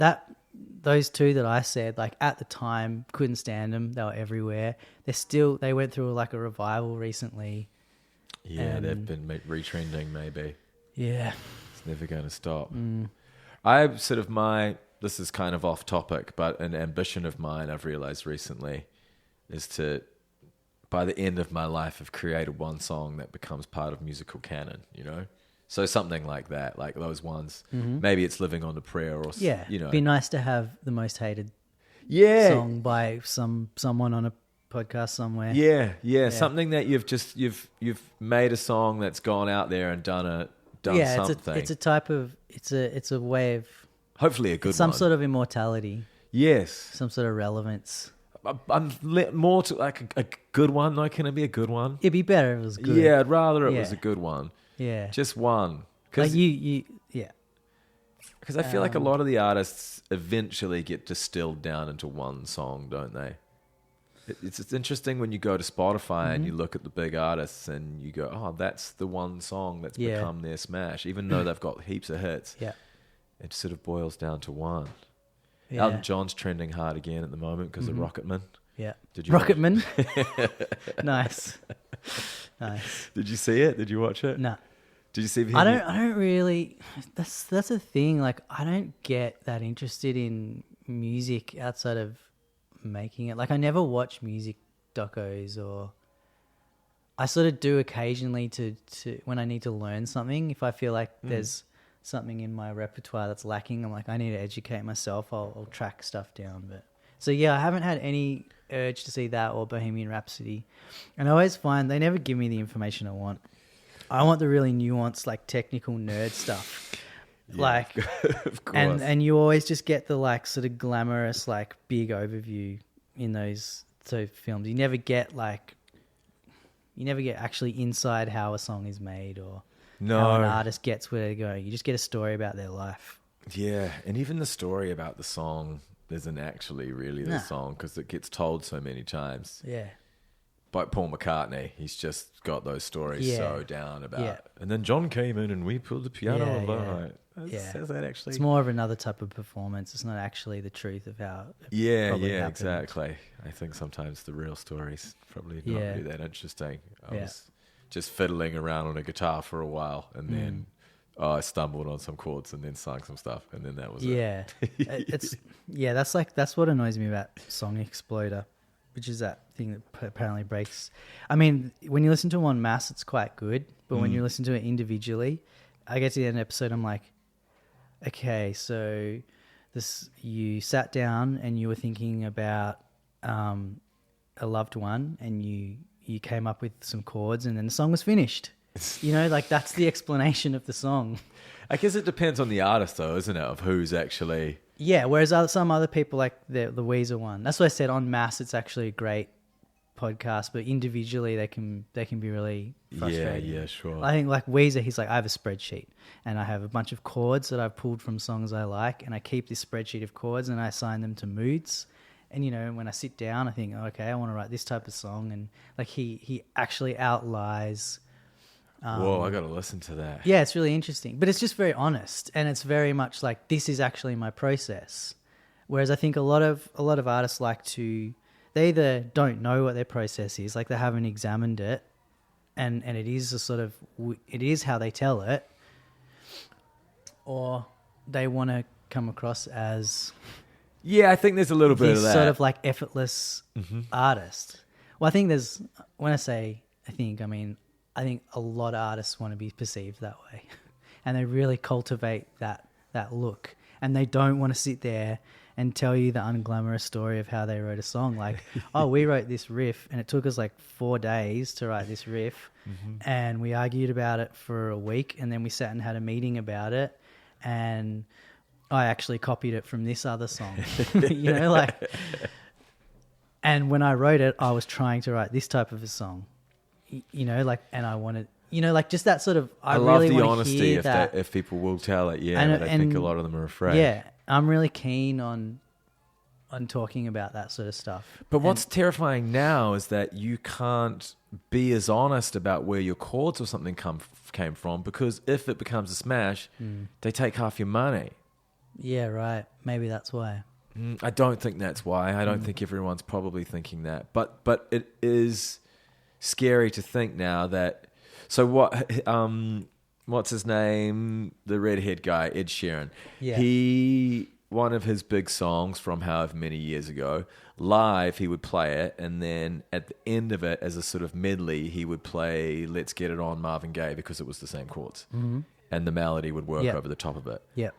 S3: those two that I said, like at the time, couldn't stand them. They were everywhere. They went through like a revival recently.
S2: Yeah, they've been retrending maybe.
S3: Yeah.
S2: It's never going to stop.
S3: Mm.
S2: This is kind of off topic, but an ambition of mine I've realized recently is to, by the end of my life, have created one song that becomes part of musical canon, you know? So something like that, like those ones. Mm-hmm. Maybe it's Living on a Prayer or,
S3: yeah,
S2: you know.
S3: It'd be nice to have the most hated song by someone on a podcast somewhere.
S2: Yeah. Something that you've made a song that's gone out there and done something.
S3: It's a way of
S2: hopefully a good
S3: some
S2: one.
S3: sort of immortality.
S2: Yes.
S3: Some sort of relevance.
S2: I'm more to like a good one. Like, can it be a good one?
S3: It'd be better if it was good.
S2: Yeah, I'd rather it was a good one.
S3: Yeah.
S2: Just one.
S3: Like yeah.
S2: Because I feel like a lot of the artists eventually get distilled down into one song, don't they? It's interesting when you go to Spotify and you look at the big artists and you go, oh, that's the one song that's become their smash, even though they've got heaps of hits.
S3: Yeah.
S2: It sort of boils down to one.
S3: Yeah.
S2: Elton John's trending hard again at the moment because of Rocketman.
S3: Yeah.
S2: Did you
S3: Rocketman? Nice.
S2: Did you see it? Did you watch it?
S3: No.
S2: Did you see?
S3: I don't really. That's the thing. Like, I don't get that interested in music outside of making it. Like, I never watch music docos, or I sort of do occasionally to when I need to learn something. If I feel like there's something in my repertoire that's lacking, I'm like, I need to educate myself. I'll track stuff down. But so yeah, I haven't had any urge to see that or Bohemian Rhapsody, and I always find they never give me the information I want. I want the really nuanced, like technical nerd stuff.
S2: Yeah,
S3: like,
S2: of course.
S3: and you always just get the like sort of glamorous, like big overview in those films. You never get actually inside how a song is made or how an artist gets where they're going. You just get a story about their life.
S2: Yeah, and even the story about the song isn't actually really the song because it gets told so many times.
S3: Yeah.
S2: Like Paul McCartney, he's just got those stories so down about. Yeah. And then John came in and we pulled the piano alone. Says that actually.
S3: It's more of another type of performance. It's not actually the truth of how it probably happened.
S2: Exactly. I think sometimes the real story's probably not really that interesting. I was just fiddling around on a guitar for a while and then oh, I stumbled on some chords and then sang some stuff, and then that was it.
S3: Yeah, that's what annoys me about Song Exploder, which is that thing that apparently breaks. I mean, when you listen to them en masse, it's quite good, but when you listen to it individually, I get to the end of the episode, I'm like, okay, so you sat down and you were thinking about a loved one, and you came up with some chords, and then the song was finished. You know, like that's the explanation of the song.
S2: I guess it depends on the artist, though, isn't it? Of who's actually.
S3: Yeah, whereas some other people, like the Weezer one, that's what I said. En masse, it's actually a great podcast, but individually, they can be really frustrating.
S2: Yeah, sure.
S3: I think like Weezer, he's like, I have a spreadsheet, and I have a bunch of chords that I've pulled from songs I like, and I keep this spreadsheet of chords, and I assign them to moods. And you know, when I sit down, I think, okay, I want to write this type of song, and like he actually outlies.
S2: Whoa, I got to listen to that.
S3: Yeah, it's really interesting. But it's just very honest, and it's very much like, this is actually my process. Whereas I think a lot of artists like to, they either don't know what their process is, like they haven't examined it, and it is a sort of, it is how they tell it, or they want to come across as...
S2: Yeah, I think there's a little bit of that.
S3: Sort of like effortless artist. Well, I think there's, when I say I mean I think a lot of artists want to be perceived that way, and they really cultivate that look, and they don't want to sit there and tell you the unglamorous story of how they wrote a song. Like, oh, we wrote this riff, and it took us like 4 days to write this riff, and we argued about it for a week, and then we sat and had a meeting about it, and I actually copied it from this other song, you know, like, and when I wrote it, I was trying to write this type of a song. You know, like, and I wanted, you know, like just that sort of. I
S2: love
S3: really
S2: the
S3: want
S2: honesty
S3: to hear that.
S2: if people will tell it. Yeah, but I think a lot of them are afraid.
S3: Yeah, I'm really keen on talking about that sort of stuff.
S2: But what's terrifying now is that you can't be as honest about where your chords or something came from, because if it becomes a smash, they take half your money.
S3: Yeah, right. Maybe that's why.
S2: I don't think that's why. I don't think everyone's probably thinking that. But it is scary to think now that. So what's his name? The redhead guy, Ed Sheeran. Yeah. One of his big songs from however many years ago, live he would play it, and then at the end of it, as a sort of medley, he would play "Let's Get It On" Marvin Gaye, because it was the same chords, and the melody would work over the top of it.
S3: Yep.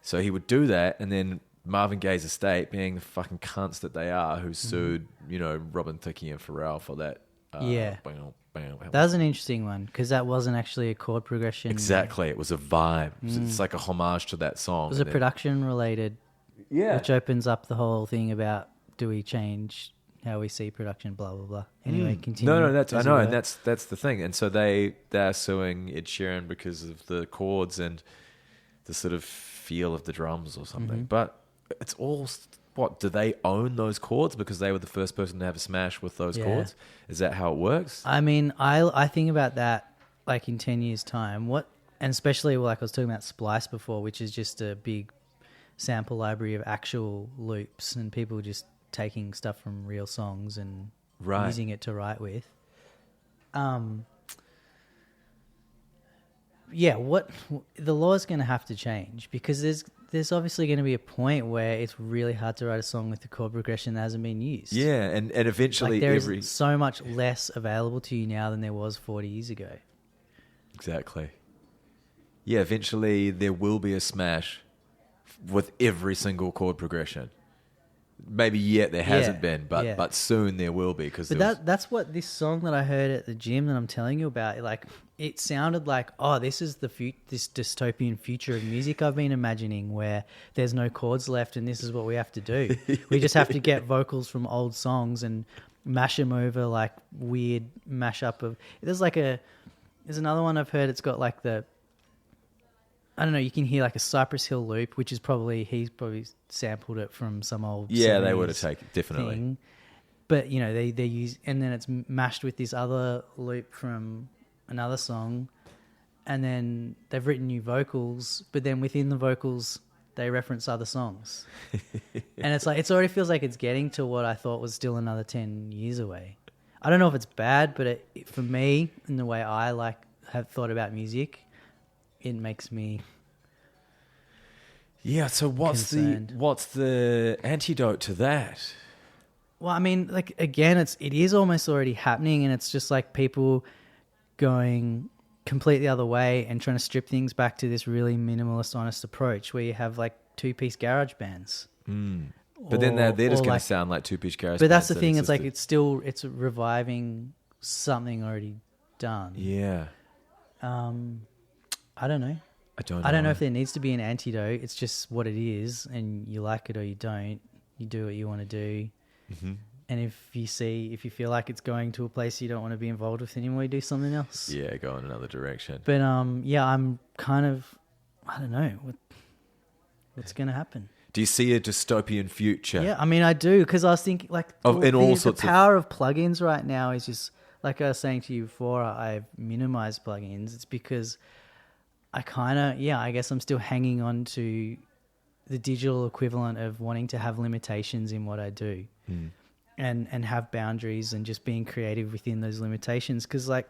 S2: So he would do that, and then Marvin Gaye's estate, being the fucking cunts that they are, who sued, you know, Robin Thicke and Pharrell for that.
S3: That was an interesting one, because that wasn't actually a chord progression.
S2: Exactly, it was a vibe. It's like a homage to that song.
S3: It was a production related, which opens up the whole thing about, do we change how we see production, blah blah blah. Anyway, continue.
S2: No, I know, and that's the thing. And so they're suing Ed Sheeran because of the chords and the sort of feel of the drums or something. But it's all, what, do they own those chords because they were the first person to have a smash with those chords? Is that how it works?
S3: I mean, I think about that like in 10 years' time. And especially like I was talking about Splice before, which is just a big sample library of actual loops and people just taking stuff from real songs and using it to write with. Yeah, the law is going to have to change, because there's obviously going to be a point where it's really hard to write a song with the chord progression that hasn't been used.
S2: Yeah, and eventually
S3: like there's so much less available to you now than there was 40 years ago.
S2: Exactly. Yeah, eventually there will be a smash with every single chord progression. Maybe yet there hasn't been, but soon there will be. That's
S3: what this song that I heard at the gym that I'm telling you about, like, it sounded like, oh, this is this dystopian future of music I've been imagining, where there's no chords left and this is what we have to do. We just have to get vocals from old songs and mash them over like weird mashup of... There's another one I've heard, it's got like I don't know, you can hear like a Cypress Hill loop, which is he's probably sampled it from some old...
S2: Yeah, they would have taken it, definitely.
S3: Thing. But, you know, they use... And then it's mashed with this other loop from another song, and then they've written new vocals, but then within the vocals, they reference other songs. And it's like, it already feels like it's getting to what I thought was still another 10 years away. I don't know if it's bad, but for me, in the way I have thought about music... it makes me
S2: Yeah, so what's
S3: concerned.
S2: the antidote to that?
S3: Well, I mean, like, again, it is almost already happening, and it's just like people going completely the other way and trying to strip things back to this really minimalist, honest approach where you have like 2-piece garage bands.
S2: But then they're just going
S3: like,
S2: to sound like 2-piece garage
S3: but that's
S2: bands
S3: the thing. It's like
S2: existed.
S3: it's reviving something already done.
S2: Yeah.
S3: I don't know.
S2: I don't know.
S3: If there needs to be an antidote. It's just what it is, and you like it or you don't. You do what you want to do.
S2: Mm-hmm.
S3: And if you feel like it's going to a place you don't want to be involved with anymore, you do something else.
S2: Yeah, go in another direction.
S3: But yeah, I'm kind of, I don't know what's going to happen.
S2: Do you see a dystopian future?
S3: Yeah, I mean, I do, because I was thinking like the power of plugins right now is just like I was saying to you before. I've minimized plugins. It's because I guess I'm still hanging on to the digital equivalent of wanting to have limitations in what I do. And have boundaries and just being creative within those limitations. Because like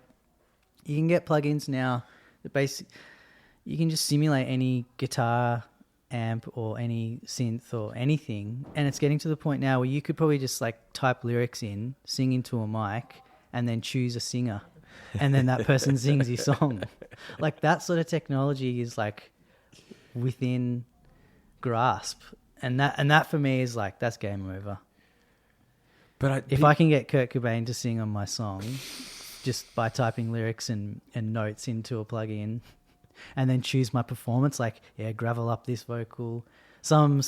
S3: you can get plugins now that you can just simulate any guitar amp or any synth or anything, and it's getting to the point now where you could probably just like type lyrics in, sing into a mic, and then choose a singer, and then that person sings your song. Like that sort of technology is like within grasp, and that for me is like, that's game over. But if I can get Kurt Cobain to sing on my song just by typing lyrics and notes into a plugin, and then choose my performance, like, gravel up this vocal. Some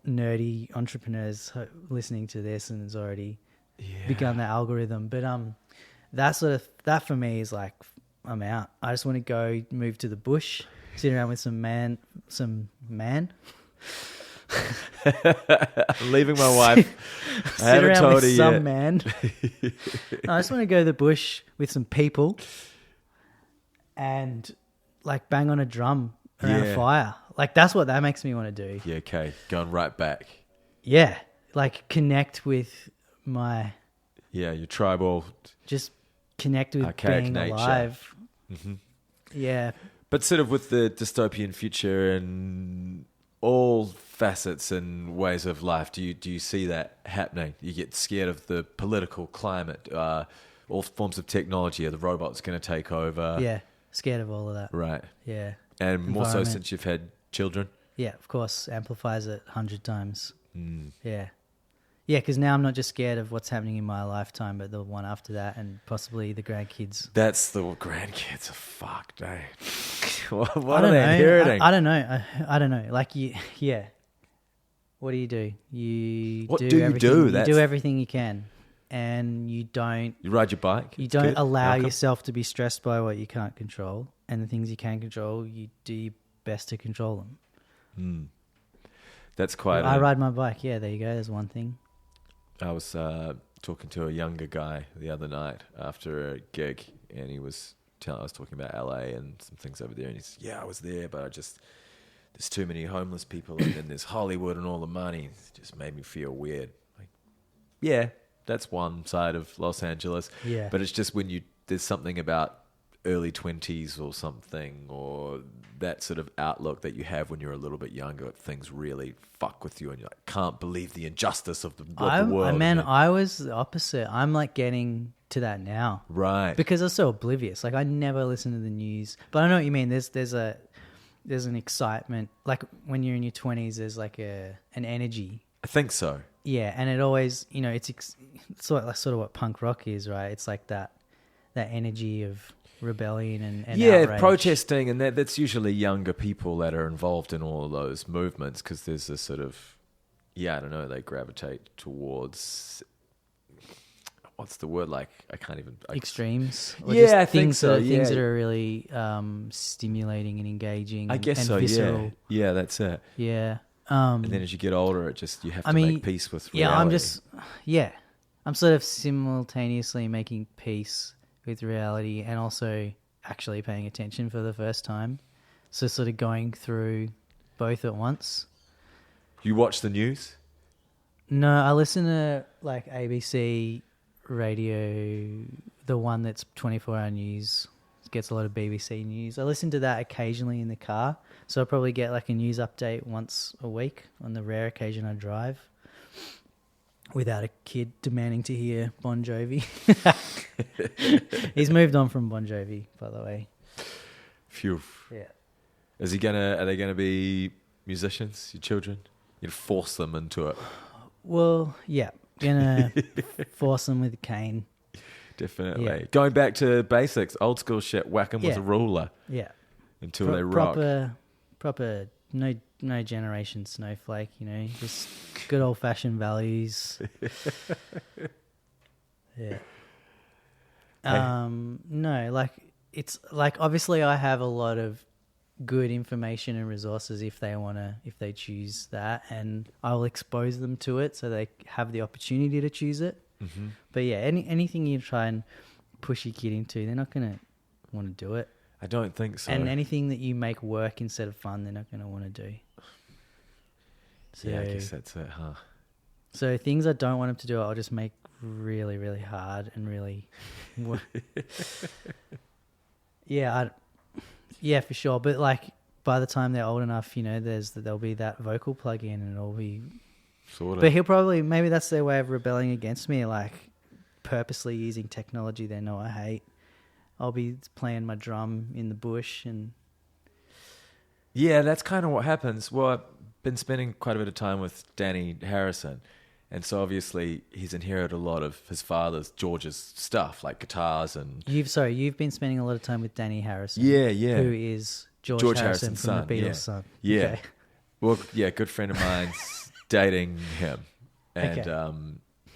S3: nerdy entrepreneurs listening to this and has already begun the algorithm. But that for me is like, I'm out. I just want to go move to the bush, sit around with some man.
S2: I'm leaving my wife. I
S3: Sit
S2: haven't
S3: around
S2: told
S3: with
S2: her
S3: some
S2: yet.
S3: man. No, I just want to go to the bush with some people and like bang on a drum around a fire. Like that's what that makes me want to do.
S2: Yeah, okay. Going right back.
S3: Yeah, like connect with my...
S2: Yeah, your tribal...
S3: Just connect with
S2: archaic
S3: being
S2: nature.
S3: alive.
S2: Mm-hmm.
S3: Yeah.
S2: But sort of with the dystopian future and all facets and ways of life, do you see that happening? You get scared of the political climate, all forms of technology. Are the robots going to take over?
S3: Yeah, scared of all of that.
S2: Right.
S3: Yeah.
S2: And more so
S3: Environment.
S2: since you've had children?
S3: Yeah, of course. Amplifies it 100 times.
S2: Mm.
S3: Yeah. Yeah, because now I'm not just scared of what's happening in my lifetime, but the one after that and possibly the grandkids.
S2: That's the grandkids are fucked, eh? What
S3: I
S2: are
S3: don't
S2: they
S3: know.
S2: inheriting?
S3: I don't know. I don't know. Like, yeah. What do? You
S2: What
S3: do
S2: do you
S3: everything.
S2: do?
S3: You
S2: That's-
S3: do everything you can. And you don't...
S2: You ride your bike?
S3: You
S2: It's
S3: don't
S2: good.
S3: allow
S2: Outcome?
S3: yourself to be stressed by what you can't control. And the things you can control, you do your best to control them.
S2: That's quite...
S3: I ride my bike. Yeah, there you go. There's one thing.
S2: I was talking to a younger guy the other night after a gig, and I was talking about LA and some things over there, and he said, "Yeah, I was there, but there's too many homeless people, and then there's Hollywood and all the money. It just made me feel weird." Like, yeah, that's one side of Los Angeles.
S3: Yeah.
S2: But it's just when there's something about early 20s or something, or that sort of outlook that you have when you're a little bit younger, things really fuck with you and you're like, can't believe the injustice of the world.
S3: I was the opposite. I'm like getting to that now.
S2: Right.
S3: Because I was so oblivious. Like I never listen to the news. But I know what you mean. There's an excitement. Like when you're in your 20s, there's like an energy.
S2: I think so.
S3: Yeah, and it always, it's sort of what punk rock is, right? It's like that energy of rebellion and outrage.
S2: Protesting, and that's usually younger people that are involved in all of those movements, because there's this sort of, I don't know, they gravitate towards, what's the word, like, I can't even...
S3: Extremes? Or
S2: Yeah,
S3: just
S2: I think
S3: things
S2: so,
S3: Things that are really stimulating and engaging.
S2: I guess
S3: and
S2: so,
S3: visceral.
S2: Yeah, that's it.
S3: Yeah.
S2: And then as you get older, you have to make peace with reality.
S3: I'm sort of simultaneously making peace with reality and also actually paying attention for the first time. So sort of going through both at once.
S2: You watch the news?
S3: No, I listen to like ABC radio, the one that's 24-hour news. gets a lot of BBC news. I listen to that occasionally in the car, so I'll probably get like a news update once a week on the rare occasion I drive without a kid demanding to hear Bon Jovi. He's moved on from Bon Jovi, by the way.
S2: Phew.
S3: Yeah.
S2: Are they gonna be musicians, your children? You'd force them into it.
S3: Well, yeah. Gonna force them with a cane.
S2: Definitely.
S3: Yeah.
S2: Going back to basics, old school shit, whack 'em with
S3: Yeah.
S2: a ruler
S3: Yeah.
S2: until they rock.
S3: Proper, no generation snowflake, just good old fashioned values. Yeah. No, like it's like obviously I have a lot of good information and resources if they choose that, and I'll expose them to it so they have the opportunity to choose it.
S2: Mm-hmm.
S3: But yeah, anything you try and push your kid into, they're not gonna want to do it.
S2: I don't think so.
S3: And anything that you make work instead of fun, they're not gonna want to do. So,
S2: yeah, I guess that's it, huh?
S3: So things I don't want them to do, I'll just make really, really hard and really. Yeah, for sure. But like by the time they're old enough, there'll be that vocal plug-in and it'll be.
S2: Sort of.
S3: But maybe that's their way of rebelling against me, like purposely using technology they know I hate. I'll be playing my drum in the bush and.
S2: Yeah, that's kind of what happens. Well, I've been spending quite a bit of time with Danny Harrison. And so obviously he's inherited a lot of his father's, George's stuff, like guitars and...
S3: You've been spending a lot of time with Danny Harrison.
S2: Yeah.
S3: Who is George Harrison from
S2: son,
S3: the Beatles'
S2: yeah.
S3: son.
S2: Yeah.
S3: Okay.
S2: Well, yeah, good friend of mine's dating him. And
S3: Okay.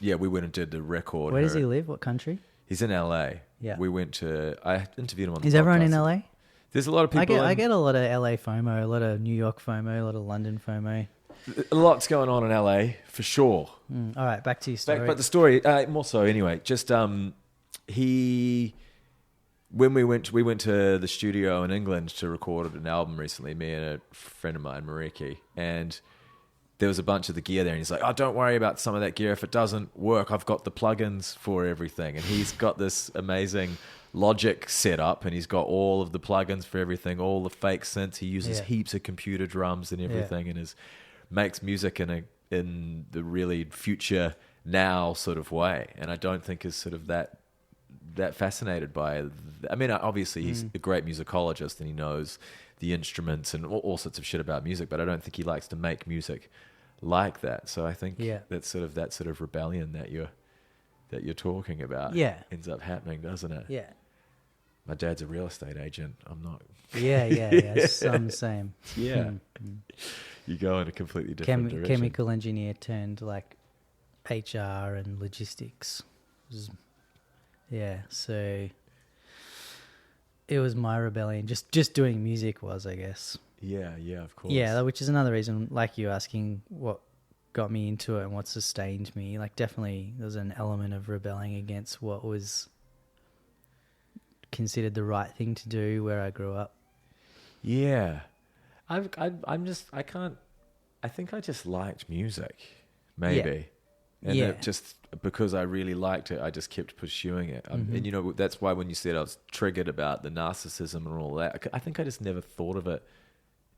S2: we went and did the record.
S3: Where does he live? What country?
S2: He's in LA.
S3: Yeah.
S2: I interviewed him on the
S3: Is
S2: podcast.
S3: everyone in LA?
S2: There's a lot of people.
S3: I get a lot of LA FOMO, a lot of New York FOMO, a lot of London FOMO.
S2: A lot's going on in LA, for sure.
S3: All right, back to your story.
S2: But the story, more so anyway, just when we went to the studio in England to record an album recently, me and a friend of mine, Moriarty, and there was a bunch of the gear there, and he's like, "Oh, don't worry about some of that gear. If it doesn't work, I've got the plugins for everything." And he's got this amazing Logic set up, and he's got all of the plugins for everything, all the fake synths. He uses heaps of computer drums and everything, and makes music in the really future now sort of way. And I don't think is sort of that fascinated by. I mean, obviously he's a great musicologist and he knows the instruments and all sorts of shit about music, but I don't think he likes to make music like that. So I think that's sort of rebellion that you're talking about ends up happening, doesn't it?
S3: Yeah.
S2: My dad's a real estate agent. I'm not.
S3: Yeah. I'm the same.
S2: Yeah. You go in a completely different direction.
S3: Chemical engineer turned like HR and logistics. So it was my rebellion. Just doing music was, I guess.
S2: Yeah, of course.
S3: Yeah, which is another reason, like you asking what got me into it and what sustained me. Like definitely there's an element of rebelling against what was considered the right thing to do where I grew up.
S2: Yeah. I think I just liked music, maybe. And it just because I really liked it, I just kept pursuing it. And that's why when you said I was triggered about the narcissism and all that, I think I just never thought of it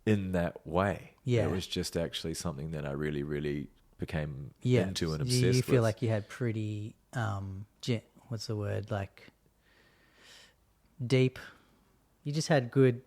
S2: in that way.
S3: Yeah.
S2: It was just actually something that I really, really became into and obsessed with.
S3: You feel like you had pretty, what's the word, like deep, you just had good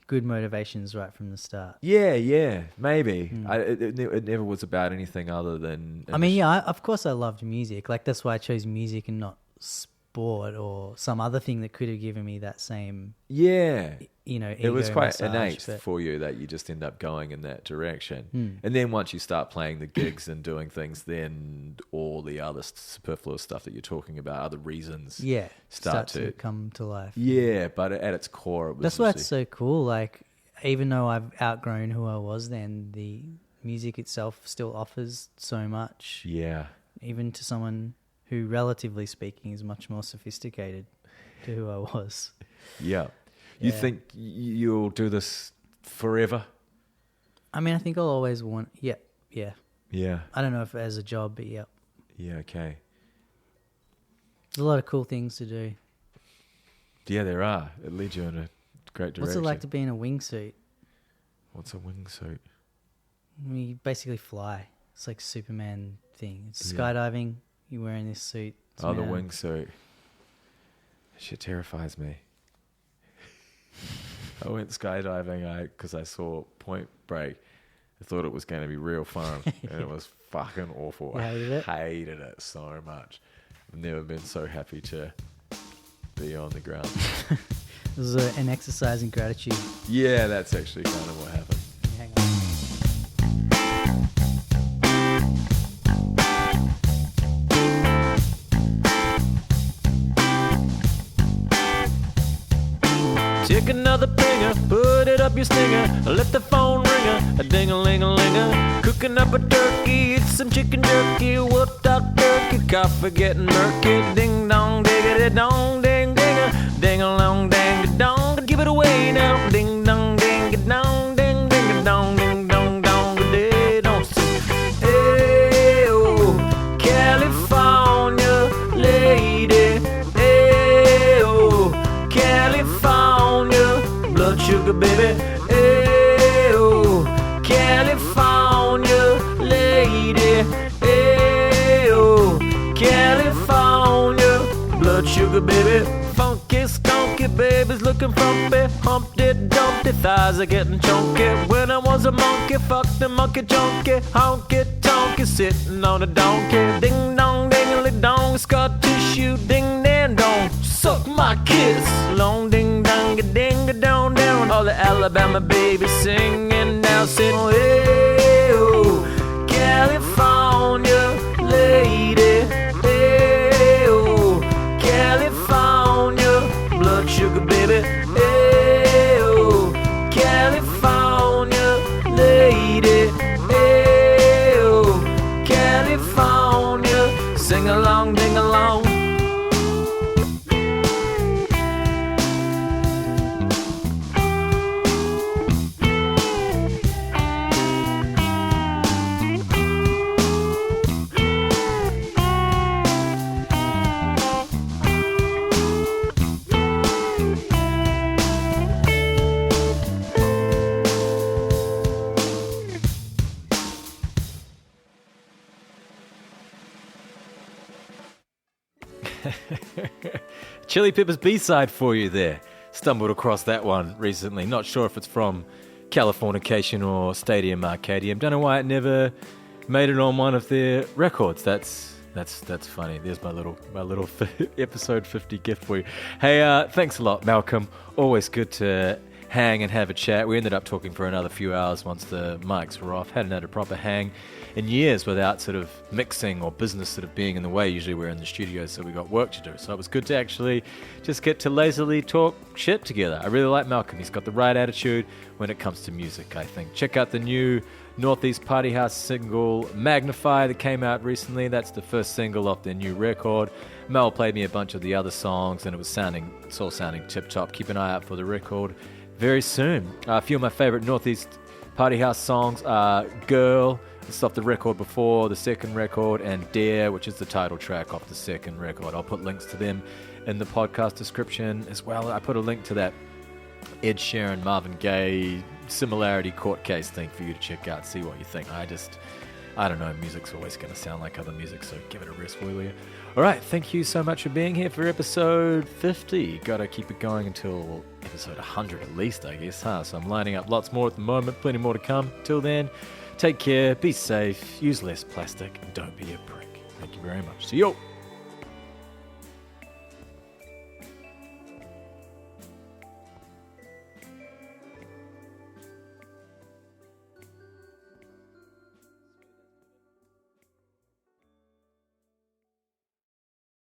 S3: motivations right from the start.
S2: Yeah, maybe. It never was about anything other than...
S3: of course I loved music. Like that's why I chose music and not sport or some other thing that could have given me that same...
S2: Yeah. It was quite innate
S3: but...
S2: for you that you just end up going in that direction. And then once you start playing the gigs and doing things, then all the other superfluous stuff that you're talking about, other reasons start to
S3: come to life.
S2: Yeah, but at its core, it was...
S3: That's why it's so cool. Like, even though I've outgrown who I was then, the music itself still offers so much.
S2: Yeah.
S3: Even to someone who, relatively speaking, is much more sophisticated to who I was.
S2: Yeah. You think you'll do this forever?
S3: I mean, I think I'll always want... Yeah.
S2: Yeah.
S3: I don't know if as a job, but yeah.
S2: Yeah, okay.
S3: There's a lot of cool things to do.
S2: Yeah, there are. It leads you in a great direction.
S3: What's it like to be in a wingsuit?
S2: What's a wingsuit?
S3: You basically fly. It's like Superman thing. It's skydiving. You're wearing this suit. It's
S2: The
S3: made out-
S2: wingsuit. Shit terrifies me. I went skydiving because I saw Point Break. I thought it was going to be real fun, and it was fucking awful.
S3: You hated it?
S2: I hated it so much. I've never been so happy to be on the ground.
S3: It was an exercise in gratitude.
S2: Yeah, that's actually kind of what happened.
S3: Hang on.
S2: Take another pinger, put it up your stinger, let the phone ringer, a ding-a-ling-a-linger. Cooking up a turkey, it's some chicken jerky, whooped out turkey, coffee getting murky. Ding-dong, diggity-dong, ding-dinger, ding-a-long, ding-a-dong, give it away now. Ding-dong, ding-a-dong, ding-ding-a-dong, ding-dong, dong-a-day-dong. Hey, oh, California lady, hey, oh, California, blood sugar baby, hey, oh, California lady, hey, oh, California, blood sugar baby, funky skunky babies looking frumpy, Humpty Dumpty thighs are getting chunky. When I was a monkey, fucked the monkey junkie, honky tonky sitting on a donkey. Ding dong, dingly dong, scar tissue, ding dang dong, suck my kiss. Long ding dong, ding dong down. All the Alabama babies singing now, sing hey oh, California lady, hey oh, California, blood sugar baby, hey oh, California lady, hey oh, California, sing along, ding along. Chili Peppers B-side for you there. Stumbled across that one recently. Not sure if it's from Californication or Stadium Arcadium. Don't know why it never made it on one of their records. That's funny. There's my little episode 50 gift for you. Hey, thanks a lot, Malcolm. Always good to hang and have a chat. We ended up talking for another few hours once the mics were off. Hadn't had a proper hang in years without sort of mixing or business sort of being in the way. Usually we're in the studio, so we got work to do. So it was good to actually just get to lazily talk shit together. I really like Malcolm. He's got the right attitude when it comes to music, I think. Check out the new Northeast Party House single, Magnify, that came out recently. That's the first single off their new record. Mel played me a bunch of the other songs, and it's all sounding tip-top. Keep an eye out for the record very soon. A few of my favorite Northeast Party House songs are Girl, it's off the record before the second record, and Dare, which is the title track off the second record. I'll put links to them in the podcast description as well. I put a link to that Ed Sheeran, Marvin Gaye similarity court case thing for you to check out, see what you think. I don't know, music's always going to sound like other music, so give it a rest, will you? Alright, thank you so much for being here for episode 50. Gotta keep it going until episode 100 at least, I guess, huh? So I'm lining up lots more at the moment, plenty more to come. Till then, take care, be safe, use less plastic, and don't be a prick. Thank you very much. See you!